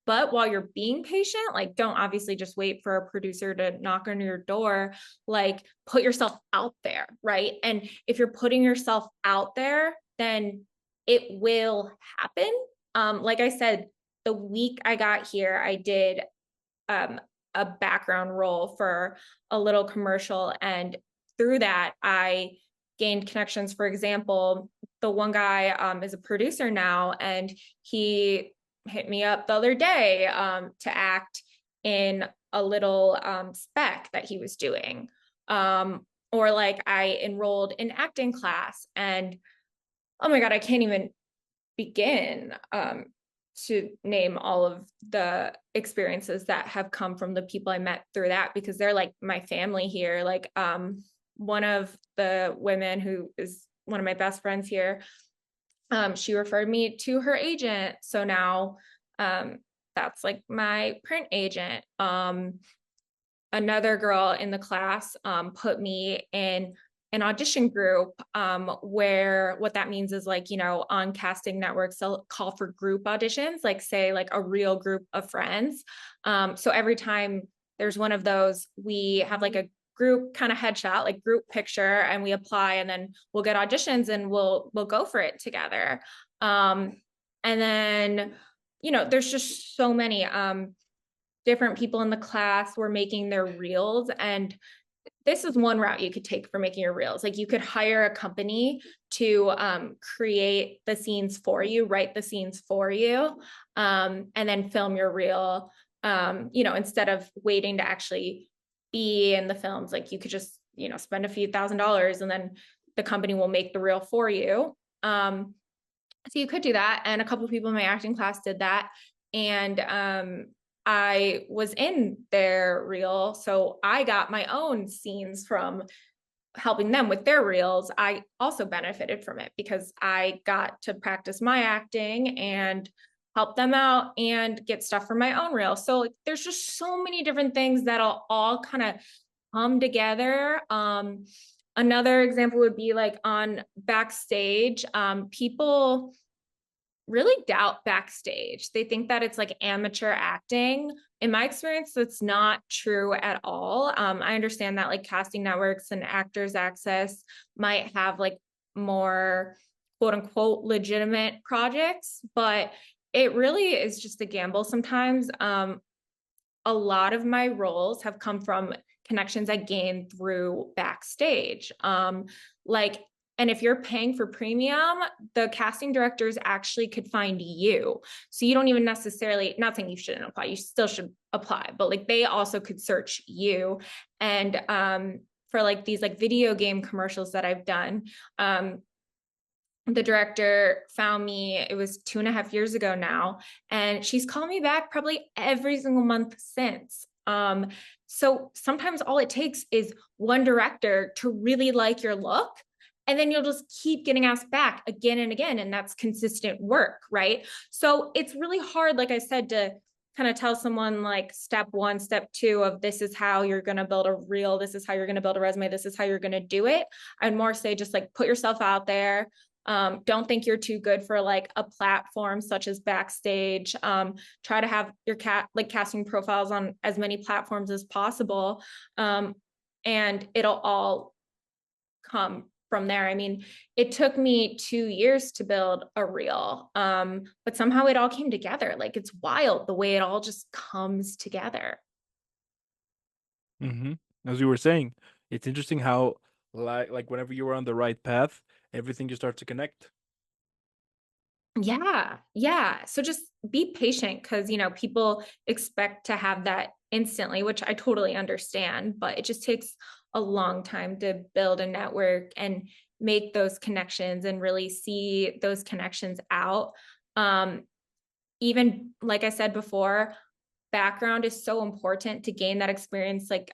But while you're being patient, like don't obviously just wait for a producer to knock on your door, like put yourself out there, right? And if you're putting yourself out there, then it will happen. Like I said, the week I got here, I did um, a background role for a little commercial. And through that, I gained connections. For example, the one guy is a producer now, and he hit me up the other day to act in a little spec that he was doing. Or like I enrolled in acting class, and oh my God, I can't even begin to name all of the experiences that have come from the people I met through that, because they're like my family here. Like one of the women who is one of my best friends here, she referred me to her agent. So now that's like my print agent. Another girl in the class put me in an audition group where what that means is like, you know, on casting networks, they'll call for group auditions, like say like a real group of friends. So every time there's one of those, we have like a group kind of headshot, like group picture, and we apply, and then we'll get auditions and we'll go for it together. And then, you know, there's just so many different people in the class were making their reels, and this is one route you could take for making your reels. Like you could hire a company to create the scenes for you, write the scenes for you, and then film your reel. You know, instead of waiting to actually be in the films, like you could just, you know, spend a few $1,000s and then the company will make the reel for you. So you could do that. And a couple of people in my acting class did that. And I was in their reel. So I got my own scenes from helping them with their reels. I also benefited from it because I got to practice my acting and help them out and get stuff for my own reel. So like, there's just so many different things that'll all kind of come together. Another example would be like on backstage, people really doubt backstage. They think that it's like amateur acting. In my experience, that's not true at all. I understand that like casting networks and Actors Access might have like more quote unquote legitimate projects, but it really is just a gamble sometimes. A lot of my roles have come from connections I gained through backstage. Like, and if you're paying for premium, the casting directors actually could find you. So you don't even necessarily, not saying you shouldn't apply, you still should apply, but like they also could search you. And for like these like video game commercials that I've done, the director found me, it was 2.5 years ago now, and she's called me back probably every single month since. So sometimes all it takes is one director to really like your look, and then you'll just keep getting asked back again and again, and that's consistent work, right? So it's really hard, like I said, to kind of tell someone like step one, step two of this is how you're going to build a reel, this is how you're going to build a resume, this is how you're going to do it. I'd more say just like put yourself out there. Don't think you're too good for like a platform such as Backstage. Try to have your casting profiles on as many platforms as possible. And it'll all come from there. I mean, it took me 2 years to build a reel, but somehow it all came together. Like it's wild the way it all just comes together. Mm-hmm. As you were saying, it's interesting how like whenever you are on the right path, everything just starts to connect. Yeah, yeah. So just be patient because, you know, people expect to have that instantly, which I totally understand, but it just takes a long time to build a network and make those connections and really see those connections out. Um, Even like I said before, background is so important to gain that experience. Like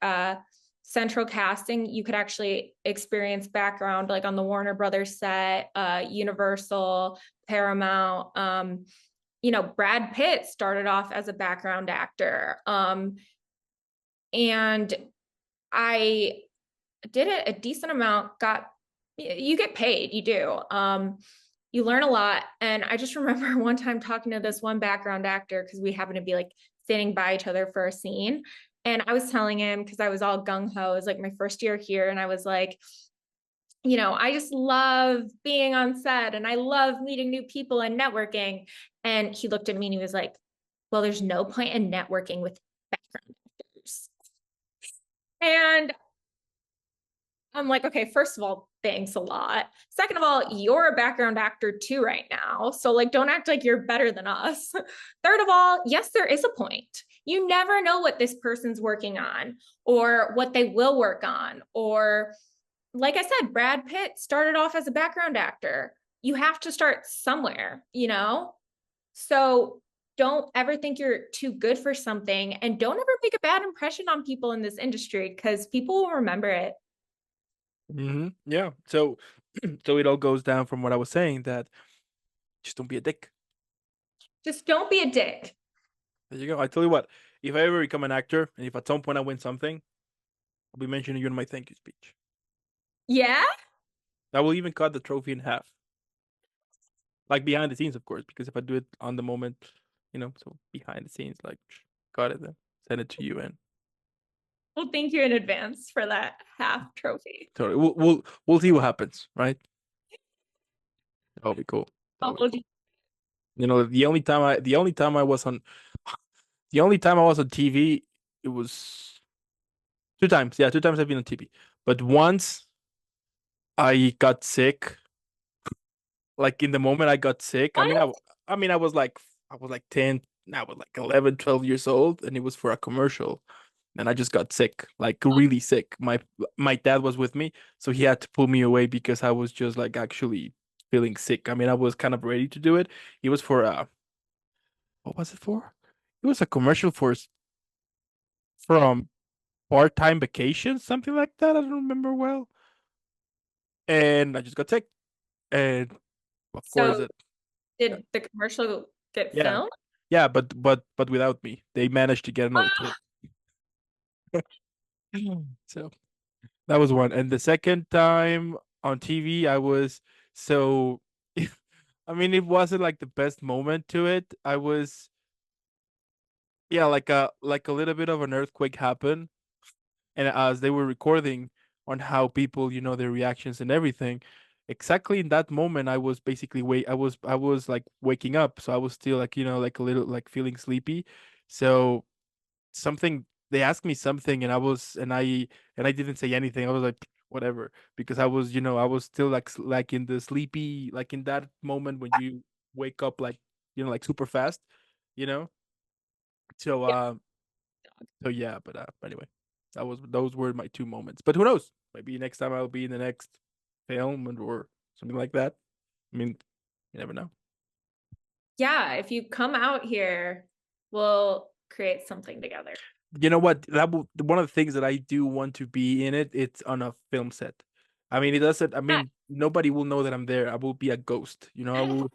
central casting, you could actually experience background like on the Warner Brothers set, Universal, Paramount. You know, Brad Pitt started off as a background actor. And I did it a decent amount, got you get paid, you do. You learn a lot. And I just remember one time talking to this one background actor because we happened to be like standing by each other for a scene. And I was telling him because I was all gung ho, it was like my first year here. And I was like, I just love being on set and I love meeting new people and networking. And he looked at me and he was like, well, there's no point in networking with background actors. And I'm like, okay, first of all, thanks a lot. Second of all, you're a background actor too right now. So like don't act like you're better than us. Third of all, yes, there is a point. You never know what this person's working on or what they will work on. Or like I said, Brad Pitt started off as a background actor. You have to start somewhere. So don't ever think you're too good for something and don't ever make a bad impression on people in this industry because people will remember it. Yeah. So, so it all goes down from what I was saying that just don't be a dick. Just don't be a dick. There you go. I tell you what, if I ever become an actor and if at some point I win something, I'll be mentioning you in my thank you speech. Yeah. I will even cut the trophy in half, like behind the scenes, of course, because if I do it on the moment, so behind the scenes, like cut it, then send it to you, and Well, thank you in advance for that half trophy. totally, we'll see what happens, right? That'll be cool. That'll be Oh, cool. The only time I was on TV, it was two times. Yeah, two times I've been on TV, but once I got sick. Like in the moment I got sick. I mean, what? I was like 10, I was like 11, 12 years old, and it was for a commercial. And I just got sick, like really sick. My dad was with me, so he had to pull me away because I was just like actually feeling sick. I mean, I was kind of ready to do it. It was for what was it for? It was a commercial from part-time vacation, something like that. I don't remember well. And I just got sick. And of course So it did the commercial get yeah. filmed? Yeah, but without me. They managed to get another kid. Ah, So that was one. And the second time on TV, I was so I mean, it wasn't like the best moment to it. I was yeah, like a little bit of an earthquake happened, and as they were recording on how people, their reactions and everything, exactly in that moment, I was basically I was like waking up, so I was still like like a little like feeling sleepy, so something they asked me something and I didn't say anything. I was like whatever because I was I was still like in the sleepy like in that moment when you wake up like like super fast, you know. So yeah. so yeah, but anyway, those were my two moments. But who knows? Maybe next time I'll be in the next film or something like that. I mean, you never know. Yeah, if you come out here, we'll create something together. You know what? One of the things that I do want to be in it. It's on a film set. I mean, it doesn't. I Yeah. mean, nobody will know that I'm there. I will be a ghost. I will.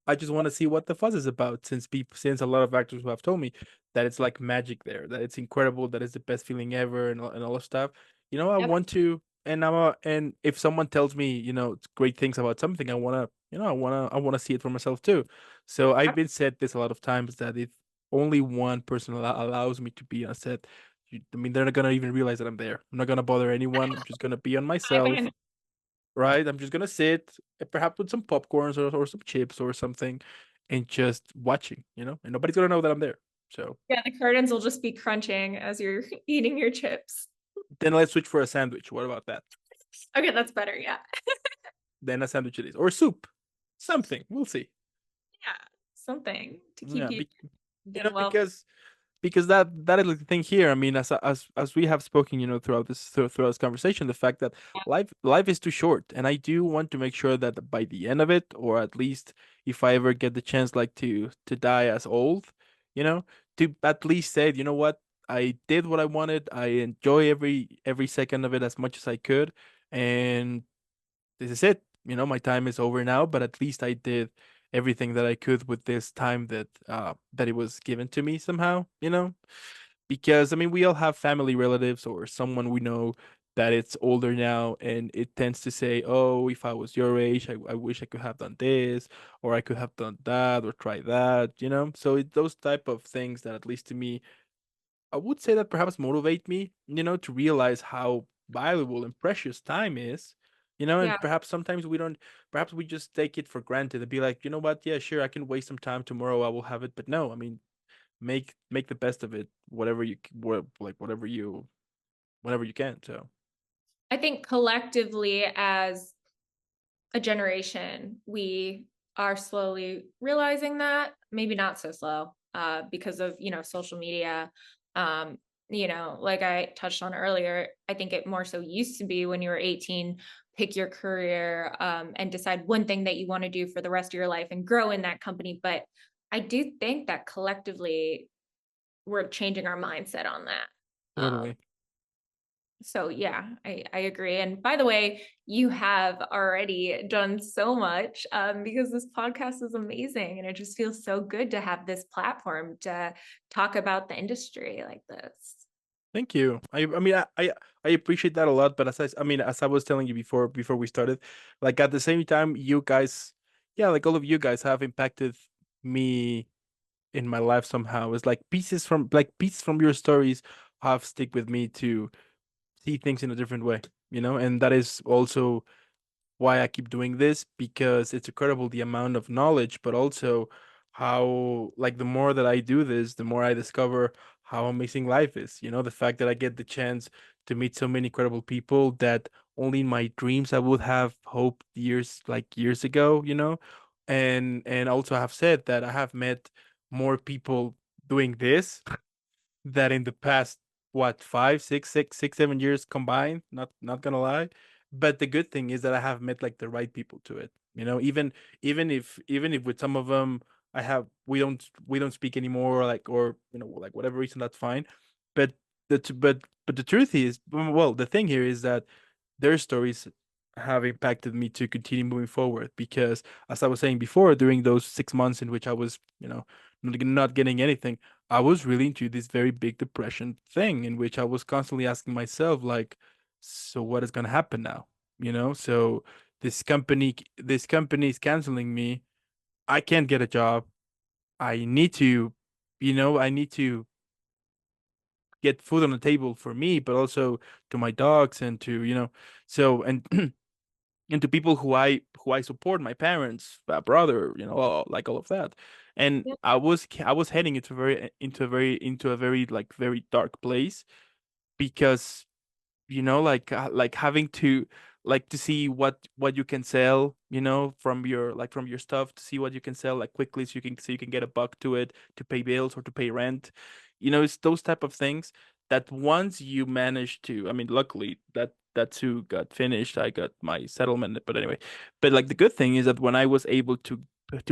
I just want to see what the fuss is about. Since a lot of actors who have told me that it's like magic there, that it's incredible, that it's the best feeling ever, and all of stuff. I Yep. want to, and if someone tells me, it's great things about something, I wanna see it for myself too. So I've Yep. been said this a lot of times that if only one person allows me to be on set. I mean, they're not gonna even realize that I'm there. I'm not gonna bother anyone. I'm just gonna be on I myself, mean, right? I'm just gonna sit, perhaps with some popcorns or some chips or something, and just watching, and nobody's gonna know that I'm there. So yeah, the curtains will just be crunching as you're eating your chips. then let's switch for a sandwich. What about that? Okay, that's better. Yeah. Then a sandwich it is, or soup, something. We'll see. Yeah. Something to keep Yeah, you well. because that is like the thing here. I mean, as we have spoken, throughout this conversation, the fact that life is too short, and I do want to make sure that by the end of it, or at least if I ever get the chance, like to die as old, you know, to at least say, you know what, I did what I wanted. I enjoy every second of it as much as I could, and this is it. My time is over now, but at least I did everything that I could with this time that it was given to me somehow, because I mean we all have family relatives or someone we know that it's older now, and it tends to say, "Oh, if I was your age, I wish I could have done this, or I could have done that, or try that," you know? So those type of things that, at least to me, I would say that perhaps motivate me, to realize how valuable and precious time is, Yeah. and perhaps sometimes perhaps we just take it for granted and be like, you know what, yeah, sure, I can waste some time tomorrow, I will have it. But no, I mean, make the best of it, whatever like whenever you can. So I think collectively as a generation, we are slowly realizing that, maybe not so slow, because of, social media. Um, like I touched on earlier, I think it more so used to be when you were 18, pick your career, and decide one thing that you want to do for the rest of your life and grow in that company. But I do think that collectively we're changing our mindset on that. Um, totally. so yeah, I agree. And by the way, you have already done so much, because this podcast is amazing, and it just feels so good to have this platform to talk about the industry like this. Thank you. I mean, I appreciate that a lot. But I mean, as I was telling you before we started, like at the same time, you guys, yeah, like all of you guys have impacted me in my life somehow. It's like pieces from your stories have stick with me to see things in a different way, and that is also why I keep doing this, because it's incredible the amount of knowledge, but also how, like, the more that I do this, the more I discover how amazing life is. The fact that I get the chance to meet so many incredible people that only in my dreams I would have hoped years ago, and also have said that I have met more people doing this that in the past, what, 5, 6, 7 years combined, not gonna lie. But the good thing is that I have met like the right people to it, even if with some of them we don't speak anymore, like, or like whatever reason, that's fine. But but the truth is, well, the thing here is that their stories have impacted me to continue moving forward, because, as I was saying before, during those 6 months in which I was, not getting anything, I was really into this very big depression thing, in which I was constantly asking myself, like, so what is going to happen now? So this company is canceling me. I can't get a job. I need to, I need to get food on the table for me, but also to my dogs, and to, so, and and to people who I support, my parents, my brother, like all of that. And Yeah. I was heading into a very like very dark place, because like having to see what you can sell, from your stuff, to see what you can sell like quickly, so you can get a buck to it, to pay bills or to pay rent. It's those type of things that, once you manage to, I mean, luckily that too got finished. I got my settlement. But anyway, but like the good thing is that when I was able to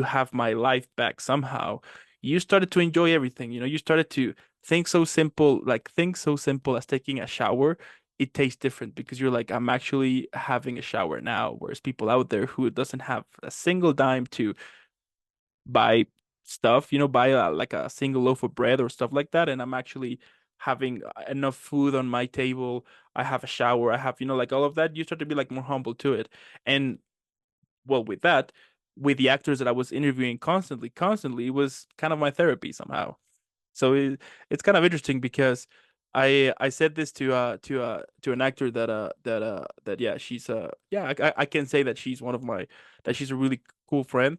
have my life back somehow, you started to enjoy everything. You started to think so simple as taking a shower. It tastes different, because you're like, I'm actually having a shower now. Whereas people out there who doesn't have a single dime to buy stuff, buy like a single loaf of bread or stuff like that, and I'm actually having enough food on my table. I have a shower. I have, like all of that. You start to be like more humble to it. And, well, with that, with the actors that I was interviewing constantly, it was kind of my therapy somehow. So it's kind of interesting, because I said this to an actor that, yeah, she's yeah, I can say that she's a really cool friend,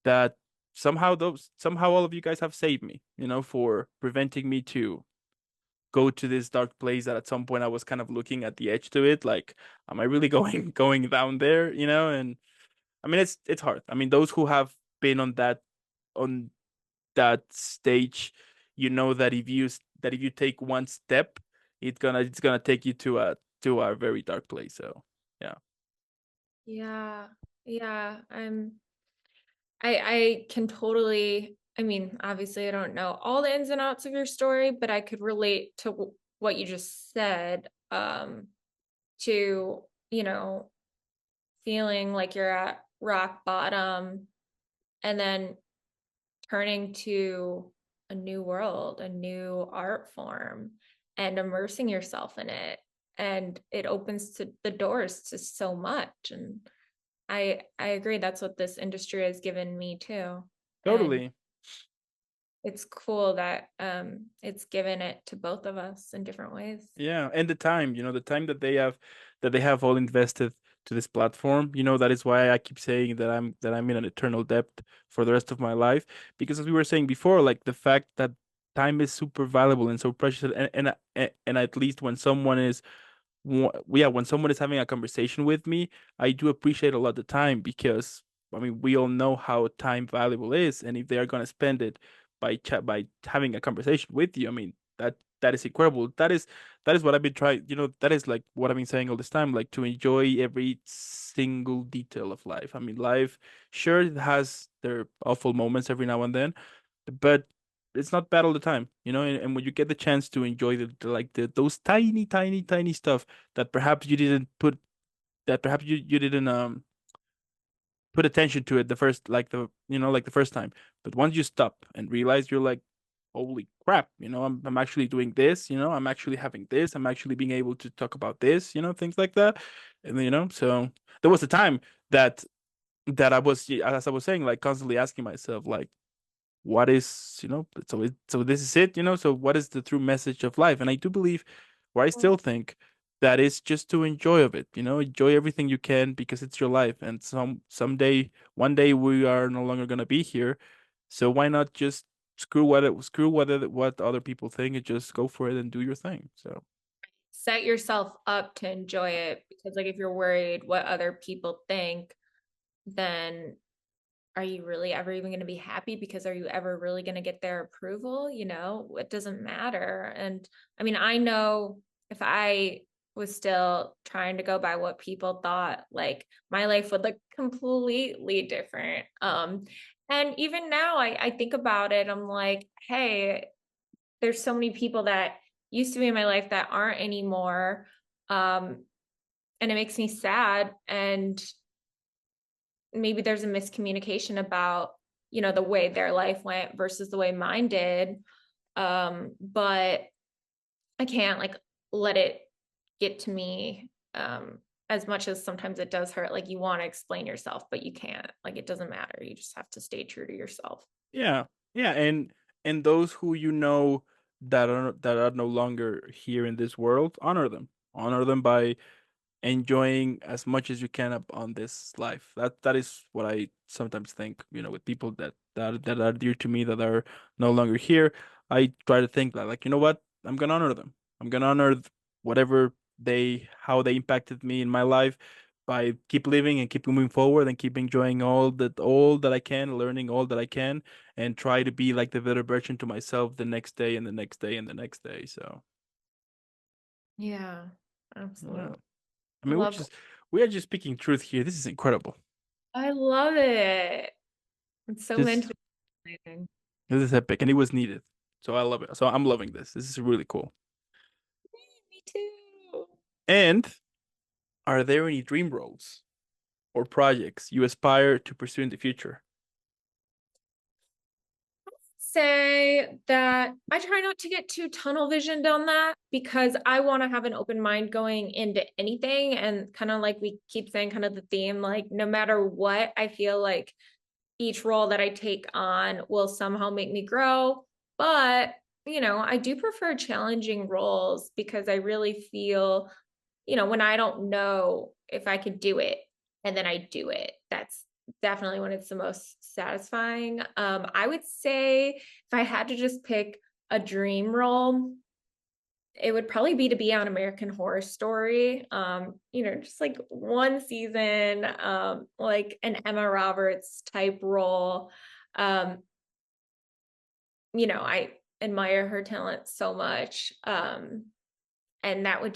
that somehow all of you guys have saved me, for preventing me to go to this dark place that at some point I was kind of looking at the edge to it, like, am I really going down there, and I mean, it's hard. I mean, those who have been on that stage, that if you take one step, it's gonna take you to a very dark place. So yeah. Yeah. Yeah. I can totally, I mean, obviously I don't know all the ins and outs of your story, but I could relate to what you just said, to, feeling like you're at rock bottom and then turning to a new world, a new art form, and immersing yourself in it. and it opens to the doors to so much. And I agree, that's what this industry has given me too. And Totally. it's cool that it's given it to both of us in different ways. Yeah, and the time, the time that they have all invested to this platform, that is why I keep saying that I'm in an eternal debt for the rest of my life. Because as we were saying before, like the fact that time is super valuable and so precious, and at least when someone is yeah, when someone is having a conversation with me, I do appreciate a lot the time because I mean we all know how time valuable is, and if they are gonna spend it by having a conversation with you, I mean that is incredible. That is what I've been trying, that is like what I've been saying all this time, like to enjoy every single detail of life. I mean, life sure it has their awful moments every now and then, but it's not bad all the time, and when you get the chance to enjoy those tiny, tiny, tiny stuff that perhaps you didn't put that perhaps you didn't put attention to it the first like the first time, but once you stop and realize, you're like, holy crap, I'm actually doing this, I'm actually having this, I'm actually being able to talk about this, things like that. And so there was a time that I was, as I was saying, like constantly asking myself, like, what is, so this is it, so what is the true message of life? And I do believe, or I still think, that it's just to enjoy of it, enjoy everything you can, because it's your life, and someday, one day, we are no longer going to be here, so why not just screw what other people think, and just go for it and do your thing. So Set yourself up to enjoy it, because like if you're worried what other people think, then are you really ever even going to be happy? Because are you ever really going to get their approval? It doesn't matter. And I mean, I know if I was still trying to go by what people thought, like my life would look completely different. And even now I think about it, I'm like, hey, there's so many people that used to be in my life that aren't anymore. Um, and it makes me sad. And maybe there's a miscommunication about, the way their life went versus the way mine did. But I can't like let it get to me. As much as sometimes it does hurt, like you want to explain yourself, but you can't. Like it doesn't matter. You just have to stay true to yourself. yeah, yeah, and those who that are no longer here in this world, honor them by enjoying as much as you can up on this life. That is what I sometimes think, with people that are dear to me, that are no longer here. I try to think that, like, what? I'm gonna honor them. I'm gonna honor whatever how they impacted me in my life, by keep living and keep moving forward and keep enjoying all that I can, learning all that I can, and try to be like the better version to myself the next day and the next day and the next day. So Yeah, yeah. absolutely. I I mean, love we are just speaking truth here. This is incredible. I love it. It's so Just mentally stimulating. This is epic, and it was needed. So I love it. So I'm loving this. This is really cool. Me too. And are there any dream roles or projects you aspire to pursue in the future? Say that I try not to get too tunnel visioned on that, because I want to have an open mind going into anything. And kind of like we keep saying, kind of the theme, like no matter what, I feel like each role that I take on will somehow make me grow. But, I do prefer challenging roles, because I really feel, when I don't know if I could do it and then I do it, that's definitely when it's the most satisfying. I would say if I had to just pick a dream role, it would probably be to be on American Horror Story. Just like one season, like an Emma Roberts type role. Um, I admire her talent so much. And that would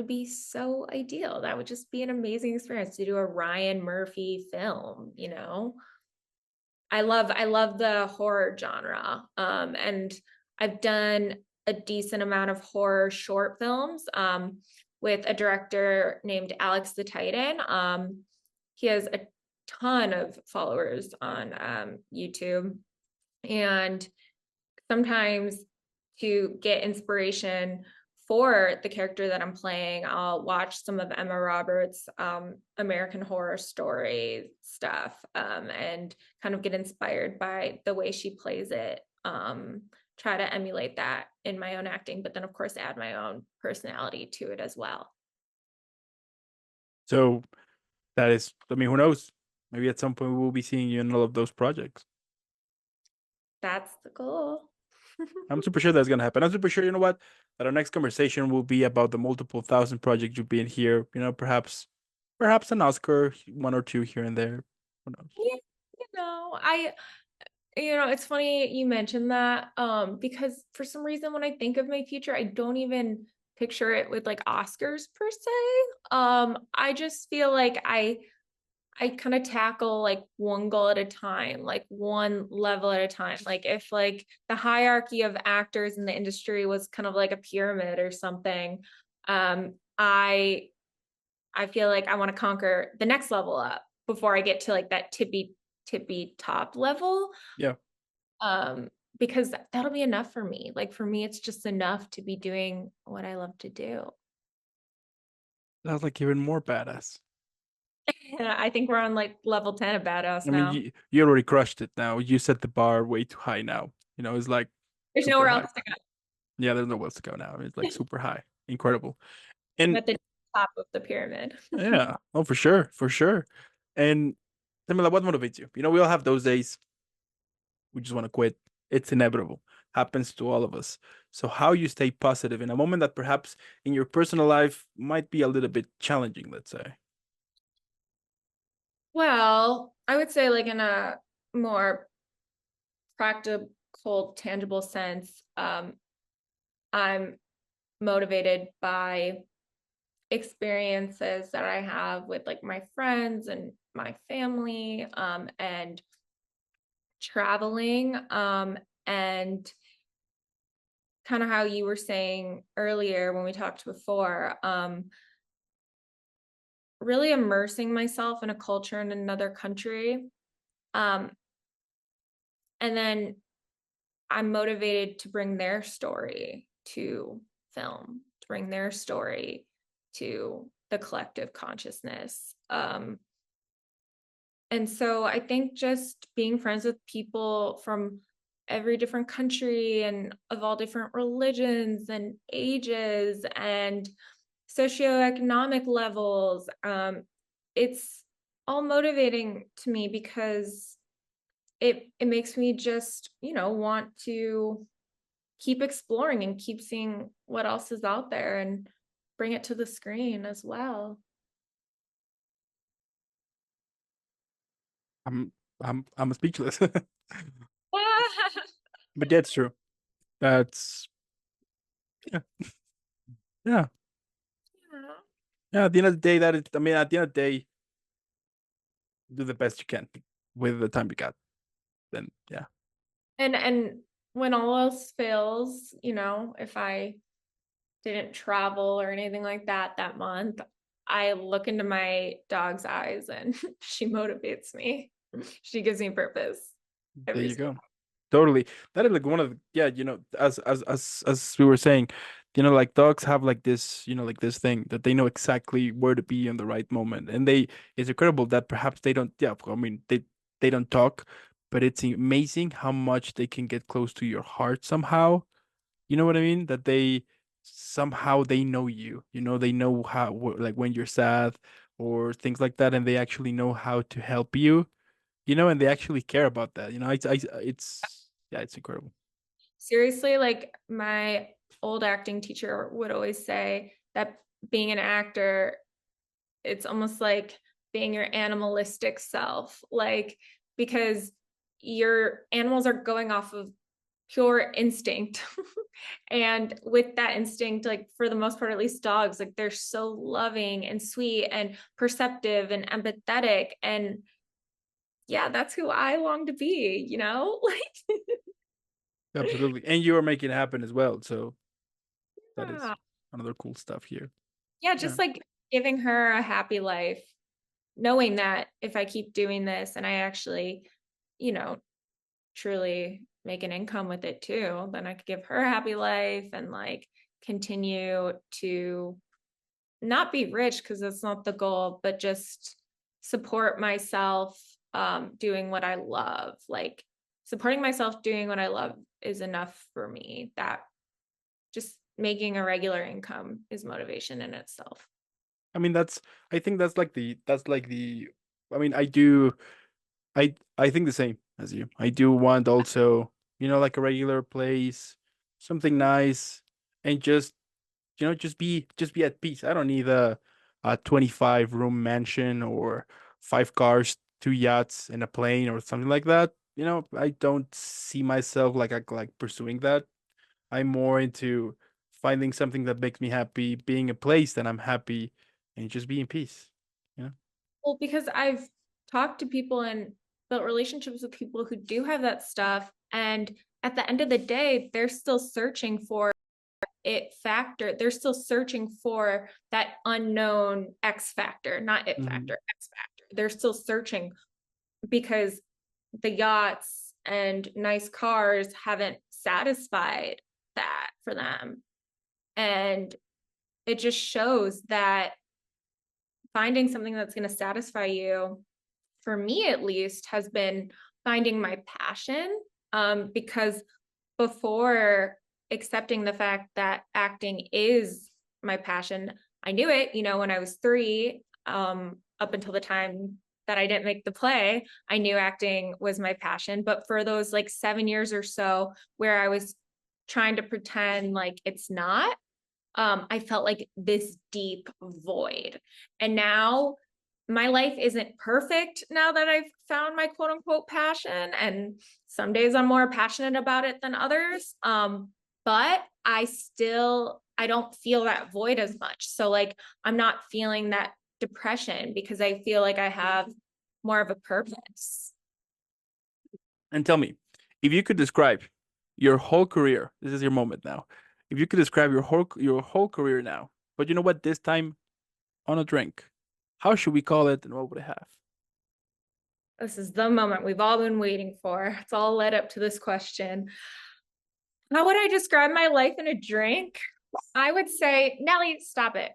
be so ideal. That would just be an amazing experience to do a Ryan Murphy film. I love the horror genre. And I've done a decent amount of horror short films with a director named Alex the Titan. He has a ton of followers on YouTube, and sometimes to get inspiration for the character that I'm playing, I'll watch some of Emma Roberts' American Horror Story stuff, and kind of get inspired by the way she plays it. Try to emulate that in my own acting, but then of course add my own personality to it as well. So that is, I mean, who knows? Maybe at some point we'll be seeing you in all of those projects. That's the goal. I'm super sure that's gonna happen. I'm super sure, you know what, that our next conversation will be about the multiple thousand projects you've been here. You know, perhaps an Oscar, one or two here and there. Who knows? Yeah, I it's funny you mentioned that, because for some reason when I think of my future, I don't even picture it with like Oscars per se. I just feel like I kind of tackle like one goal at a time, like one level at a time. Like if like the hierarchy of actors in the industry was kind of like a pyramid or something, I feel like I want to conquer the next level up before I get to like that tippy top level. Yeah, Um, because that'll be enough for me. Like for me, it's just enough to be doing what I love to do. that's like even more badass. Yeah, I think we're on like level 10 of badass I mean, now. you already crushed it now. You set the bar way too high now. You know, it's like There's super nowhere high. else to go. Yeah, there's nowhere else to go now. It's like super high. Incredible. I'm And at the top of the pyramid. yeah, oh, for sure, for sure. And Tamila, what motivates you? You know, we all have those days we just want to quit. It's inevitable. Happens to all of us. So how you stay positive in a moment that perhaps in your personal life might be a little bit challenging, let's say. Well, I would say like in a more practical, tangible sense, I'm motivated by experiences that I have with like my friends and my family, and traveling, and kind of how you were saying earlier when we talked before, really immersing myself in a culture in another country. Um, and then I'm motivated to bring their story to film, to bring their story to the collective consciousness. And so I think just being friends with people from every different country and of all different religions and ages and socioeconomic levels, it's all motivating to me because it makes me just, want to keep exploring and keep seeing what else is out there and bring it to the screen as well. I'm I'm speechless. But that's true. That's yeah, yeah. Yeah, at the end of the day, that is, I mean, at the end of the day, do the best you can with the time you got. Then yeah. And when all else fails, if I didn't travel or anything like that month, I look into my dog's eyes and she motivates me. She gives me purpose There every you single. go. Totally. That is like one of the, yeah, you know, as we were saying, you know, like dogs have like this, you know, like this thing that they know exactly where to be in the right moment. And they it's incredible that perhaps they don't, yeah, I mean, they don't talk, but it's amazing how much they can get close to your heart somehow. You know what I mean? That they somehow they know you. You know, they know how like when you're sad or things like that, and they actually know how to help you, you know, and they actually care about that. You know, it's yeah, it's incredible. Seriously, like my old acting teacher would always say that being an actor, it's almost like being your animalistic self, like because your animals are going off of pure instinct. And with that instinct, like for the most part, at least dogs, like they're so loving and sweet and perceptive and empathetic. And yeah, that's who I long to be, Like, Absolutely. And you are making it happen as well. So that is yeah. another cool stuff here. Yeah, Yeah. just like giving her a happy life, knowing that if I keep doing this and I actually, you know, truly make an income with it too, then I could give her a happy life and like continue to not be rich because that's not the goal, but just support myself doing what I love. Like supporting myself doing what I love is enough for me. That just making a regular income is motivation in itself. I mean, I think that's like the, I mean, I do, I think the same as you. I do want also, like a regular place, something nice, and just, just be at peace. I don't need a 25 room mansion or 5 cars, 2 yachts, and a plane or something like that. I don't see myself like pursuing that. I'm more into finding something that makes me happy, being a place that I'm happy, and just be in peace. Yeah. Well, because I've talked to people and built relationships with people who do have that stuff. And at the end of the day, they're still searching for it factor. They're still searching for that unknown X factor, not it Hmm. factor, X factor. They're still searching because the yachts and nice cars haven't satisfied that for them. And it just shows that finding something that's going to satisfy you, for me at least, has been finding my passion. Because before accepting the fact that acting is my passion, I knew it, when I was 3, up until the time that I didn't make the play, I knew acting was my passion. But for those like 7 years or so where I was trying to pretend like it's not, I felt like this deep void. And now my life isn't perfect now that I've found my quote unquote passion. And some days I'm more passionate about it than others. But I don't feel that void as much. So like I'm not feeling that depression because I feel like I have more of a purpose. And tell me, if you could describe your whole career, this is your moment now. If you could describe your whole career now, but you know what? This time on a drink, how should we call it, and what would it have? This is the moment we've all been waiting for. It's all led up to this question. How would I describe my life in a drink? I would say, Nelly, stop it.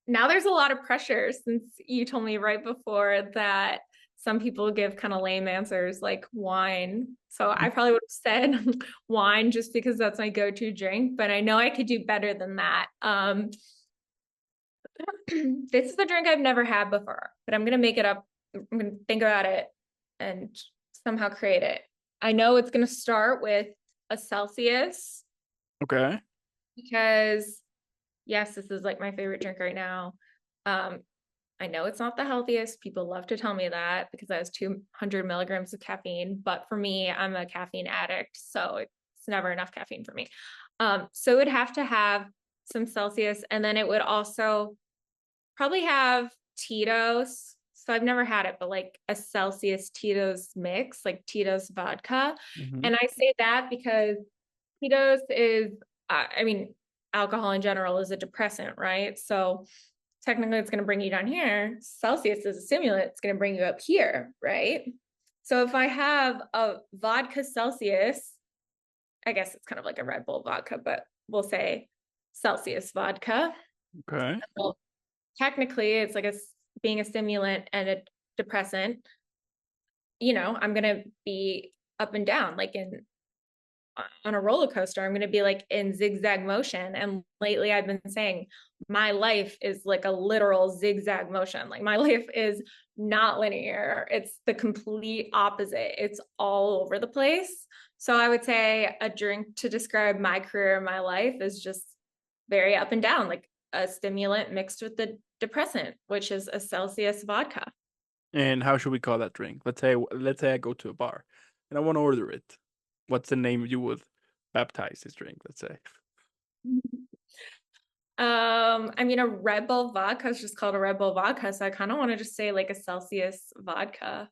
Now there's a lot of pressure since you told me right before that some people give kind of lame answers like wine. So I probably would have said wine just because that's my go-to drink, but I know I could do better than that. This is a drink I've never had before, but I'm gonna make it up. I'm gonna think about it and somehow create it. I know it's gonna start with a Celsius Okay. because yes, this is like my favorite drink right now. Um, I know it's not the healthiest. People love to tell me that because that has 200 milligrams of caffeine. But for me, I'm a caffeine addict, so it's never enough caffeine for me. So it would have to have some Celsius, and then it would also probably have Tito's. So I've never had it, but like a Celsius Tito's mix, like Tito's vodka. Hmm. And I say that because Tito's is, I mean, alcohol in general is a depressant, right? So technically it's going to bring you down here. Celsius is a stimulant, it's going to bring you up here, right? So if I have a vodka Celsius, I guess it's kind of like a Red Bull vodka, but we'll say Celsius vodka. Okay. Well, technically it's like being a stimulant and a depressant, I'm going to be up and down like in on a roller coaster. I'm going to be like in zigzag motion. And lately I've been saying my life is like a literal zigzag motion. Like my life is not linear. It's the complete opposite. It's all over the place. So I would say a drink to describe my career and my life is just very up and down, like a stimulant mixed with the depressant, which is a Celsius vodka. And how should we call that drink? Let's say I go to a bar and I want to order it. What's the name you would baptize this drink, let's say? I mean, a Red Bull vodka is just called a Red Bull vodka, so I kind of want to just say like a Celsius vodka.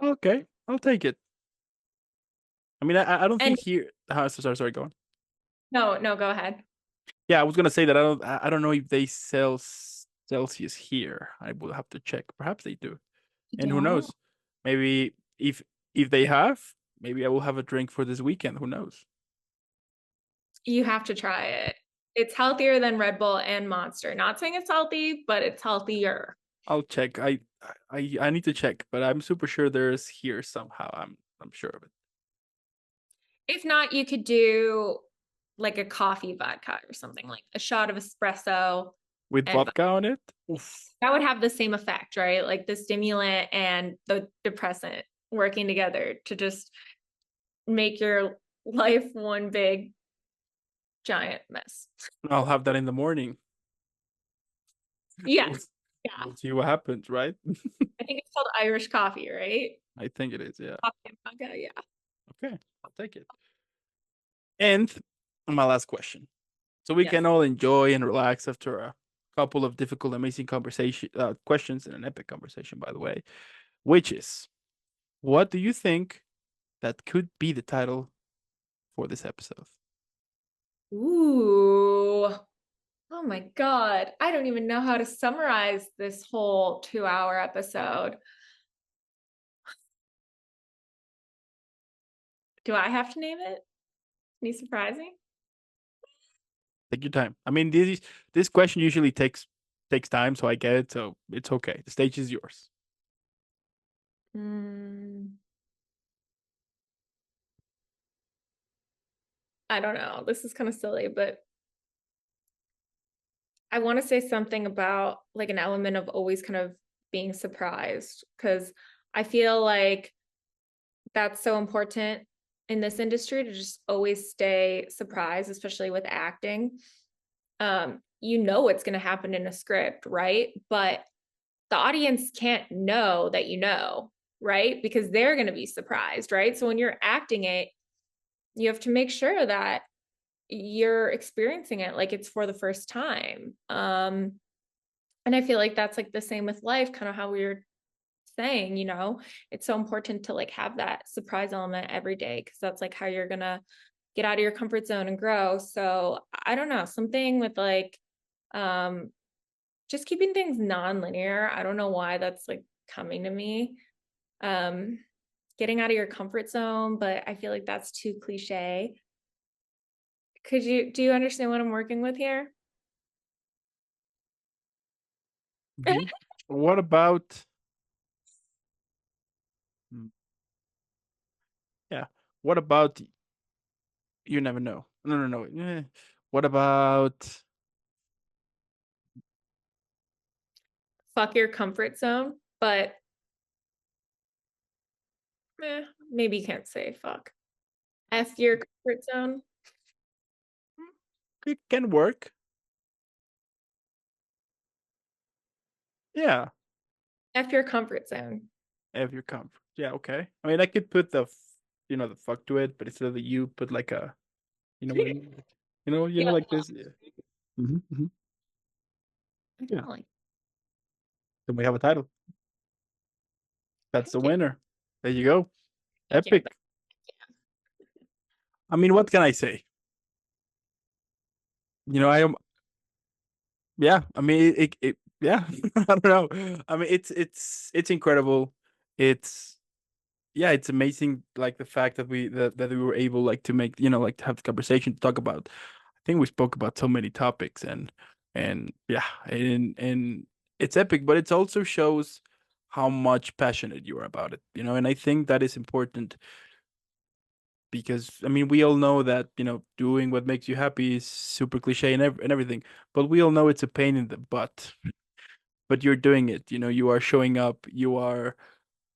Okay, I'll take it. I mean, I don't And think here. Sorry, go on. no, no, go ahead. Yeah, I was gonna say that I don't know if they sell Celsius here. I will have to check. Perhaps they do. You And who don't? knows? Maybe if they have, maybe I will have a drink for this weekend. Who knows? You have to try it. It's healthier than Red Bull and Monster. Not saying it's healthy, but it's healthier. I'll check. I need to check, but I'm super sure there's here somehow. I'm sure of it. If not, you could do like a coffee vodka or something, like a shot of espresso With and vodka on it? Oof. that would have the same effect, right? Like the stimulant and the depressant working together to just make your life one big giant mess. I'll have that in the morning. We'll, Yes. Yeah. we'll see what happens, right? I think it's called Irish coffee, right? I think it is, yeah. Coffee and vodka, yeah. Okay, I'll take it. And my last question. So we Yes. can all enjoy and relax after a couple of difficult, amazing conversation questions and an epic conversation, by the way, which is, what do you think that could be the title for this episode? Ooh. Oh my God. I don't even know how to summarize this whole 2 hour episode. Do I have to name it? Be surprising? Take your time. I mean, this question usually takes time, so I get it. So it's okay. The stage is yours. Mm, I don't know. This is kind of silly, but I want to say something about like an element of always kind of being surprised because I feel like that's so important in this industry to just always stay surprised, especially with acting. You know what's going to happen in a script, right? But the audience can't know that you know, right? Because they're going to be surprised, right? So when you're acting it, you have to make sure that you're experiencing it like it's for the first time. And I feel like that's like the same with life, kind of how we were saying, it's so important to like have that surprise element every day because that's like how you're gonna get out of your comfort zone and grow. So I don't know, something with like um just keeping things non-linear. I don't know why that's like coming to me. Um Getting out of your comfort zone, but I feel like that's too cliche. Do you understand what I'm working with here? Mhm. What about, mm, yeah, what about you never know? No, no, no. What about Fuck your comfort zone, but maybe you can't say fuck. F your comfort zone. it can work? Yeah, F your comfort zone. have your comfort. Yeah, okay. I mean, I could put the fuck to it, but instead of the you, put like a, you know what I mean? Yeah, Like this. Yeah. Hmm. Yeah. definitely. Then we have a title. That's the Thank you. winner. There you go. Thank you. Epic. I mean, what can I say? I am. Yeah. I mean, yeah. I don't know. I mean, it's incredible. It's yeah, it's amazing. Like the fact that we were able like to make like to have the conversation to talk about. I think we spoke about so many topics and yeah, and it's epic, but it also shows how much passionate you are about it. And I think that is important because I mean we all know that doing what makes you happy is super cliche and everything, but we all know it's a pain in the butt. But you're doing it. You are showing up. You are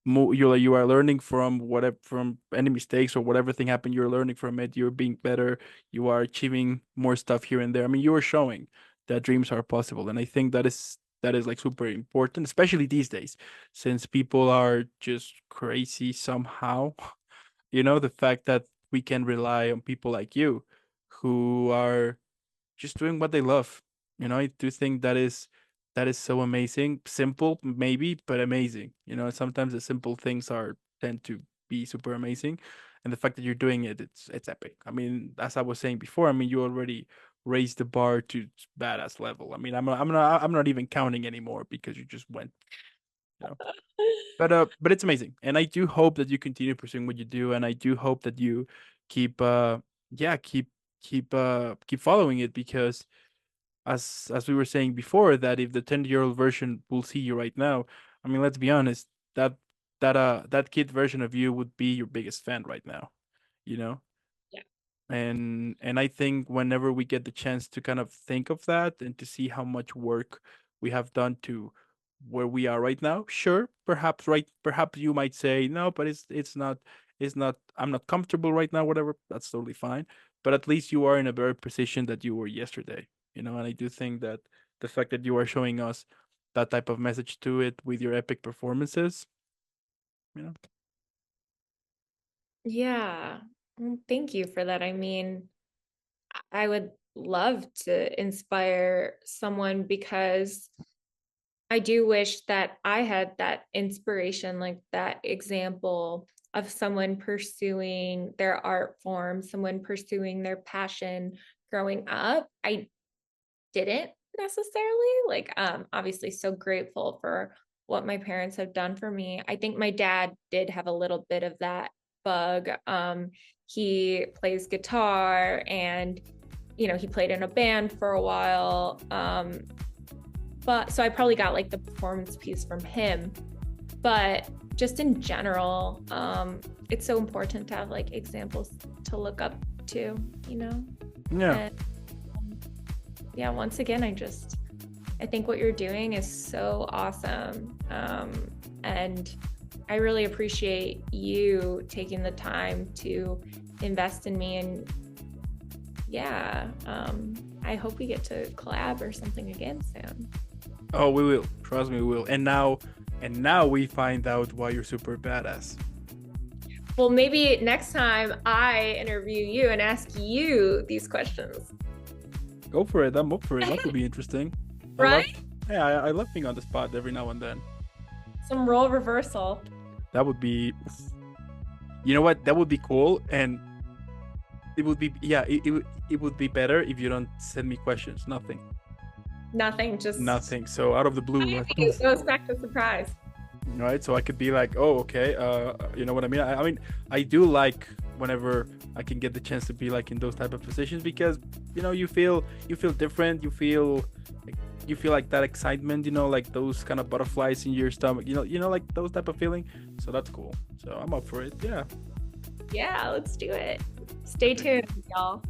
learning from any mistakes or whatever thing happened. You're learning from it. You're being better. You are achieving more stuff here and there. I mean, you are showing that dreams are possible, and I think that is like super important, especially these days, since people are just crazy somehow. The fact that we can rely on people like you who are just doing what they love. I do think that is so amazing. Simple, maybe, but amazing. Sometimes the simple things are tend to be super amazing. And the fact that you're doing it, it's epic. I mean, as I was saying before, I mean, you already raised the bar to badass level. I mean, I'm not even counting anymore because you just went. You know, but it's amazing, and I do hope that you continue pursuing what you do, and I do hope that you keep yeah keep following it, because as we were saying before, that if the 10-year-old version will see you right now, I mean, let's be honest, that that kid version of you would be your biggest fan right now, you know. Yeah. And I think whenever we get the chance to kind of think of that and to see how much work we have done to where we are right now, sure, perhaps you might say no, but it's not I'm not comfortable right now, whatever, that's totally fine. But at least you are in a better position that you were yesterday, you know. And I do think that the fact that you are showing us that type of message to it with your epic performances, you know. Yeah. Thank you for that. I mean, I would love to inspire someone because I do wish that I had that inspiration, like that example of someone pursuing their art form, someone pursuing their passion growing up. I didn't necessarily like obviously so grateful for what my parents have done for me. I think my dad did have a little bit of that bug. He plays guitar and he played in a band for a while. But so I probably got like the performance piece from him. But just in general, it's so important to have like examples to look up to, Yeah. And, yeah, once again, I think what you're doing is so awesome. And I really appreciate you taking the time to invest in me. And yeah, I hope we get to collab or something again soon. Oh, we will. Trust me, we will. And now we find out why you're super badass. Well, maybe next time I interview you and ask you these questions. Go for it. I'm up for it. That would be interesting. Right? I love being on the spot every now and then. Some role reversal. That would be, you know what? That would be cool, and it would be it would be better if you don't send me questions. Nothing. Just nothing. So out of the blue, it goes back to surprise. Right? So I could be like, oh, okay, you know what I mean? I mean, I do like whenever I can get the chance to be like in those type of positions, because you feel different, you feel like that excitement, like those kind of butterflies in your stomach, like those type of feeling. So that's cool. So I'm up for it. Yeah, let's do it. Stay tuned, y'all.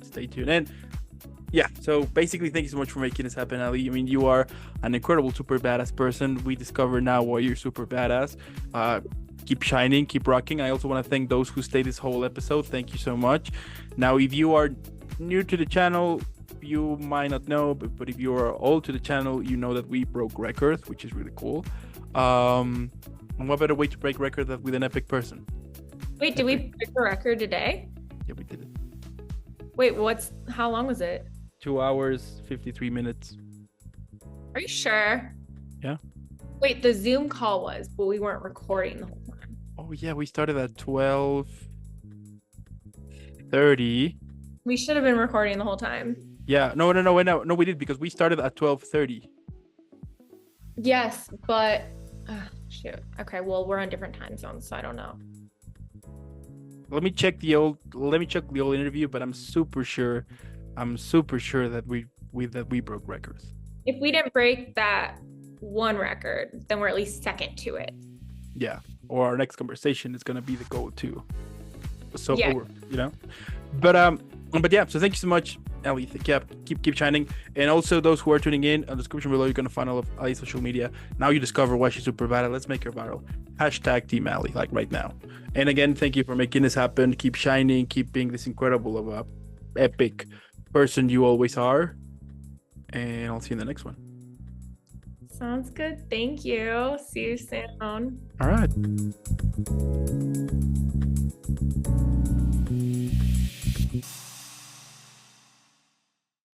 Stay tuned. And yeah, so basically, thank you so much for making this happen, Ali. I mean, you are an incredible, super badass person. We discover now why you're super badass. Keep shining, keep rocking. I also want to thank those who stayed this whole episode. Thank you so much. Now, if you are new to the channel, you might not know, but if you are old to the channel, you know that we broke records, which is really cool. And what better way to break records than with an epic person? Wait, did we break the record today? Yeah, we did it. Wait, how long was it? 2 hours, 53 minutes. Are you sure? Yeah. Wait, the Zoom call was, but we weren't recording the whole time. Oh yeah, we started at 12:30. We should have been recording the whole time. Yeah, no, we did, because we started at 12:30. Yes, but shoot. Okay, well, we're on different time zones, so I don't know. Let me check the old interview, but I'm super sure that we broke records. If we didn't break that one record, then we're at least second to it. Yeah, or our next conversation is gonna be the goal too. So yeah. But yeah, so thank you so much, Ali. Keep shining. And also those who are tuning in the description below, you're gonna find all of Ali's social media. Now you discover why she's super bad. Let's make her viral. # Team Ali, like right now. And again, thank you for making this happen. Keep shining, keep being this incredible of a epic person you always are. And I'll see you in the next one. Sounds good. Thank you. See you soon. All right.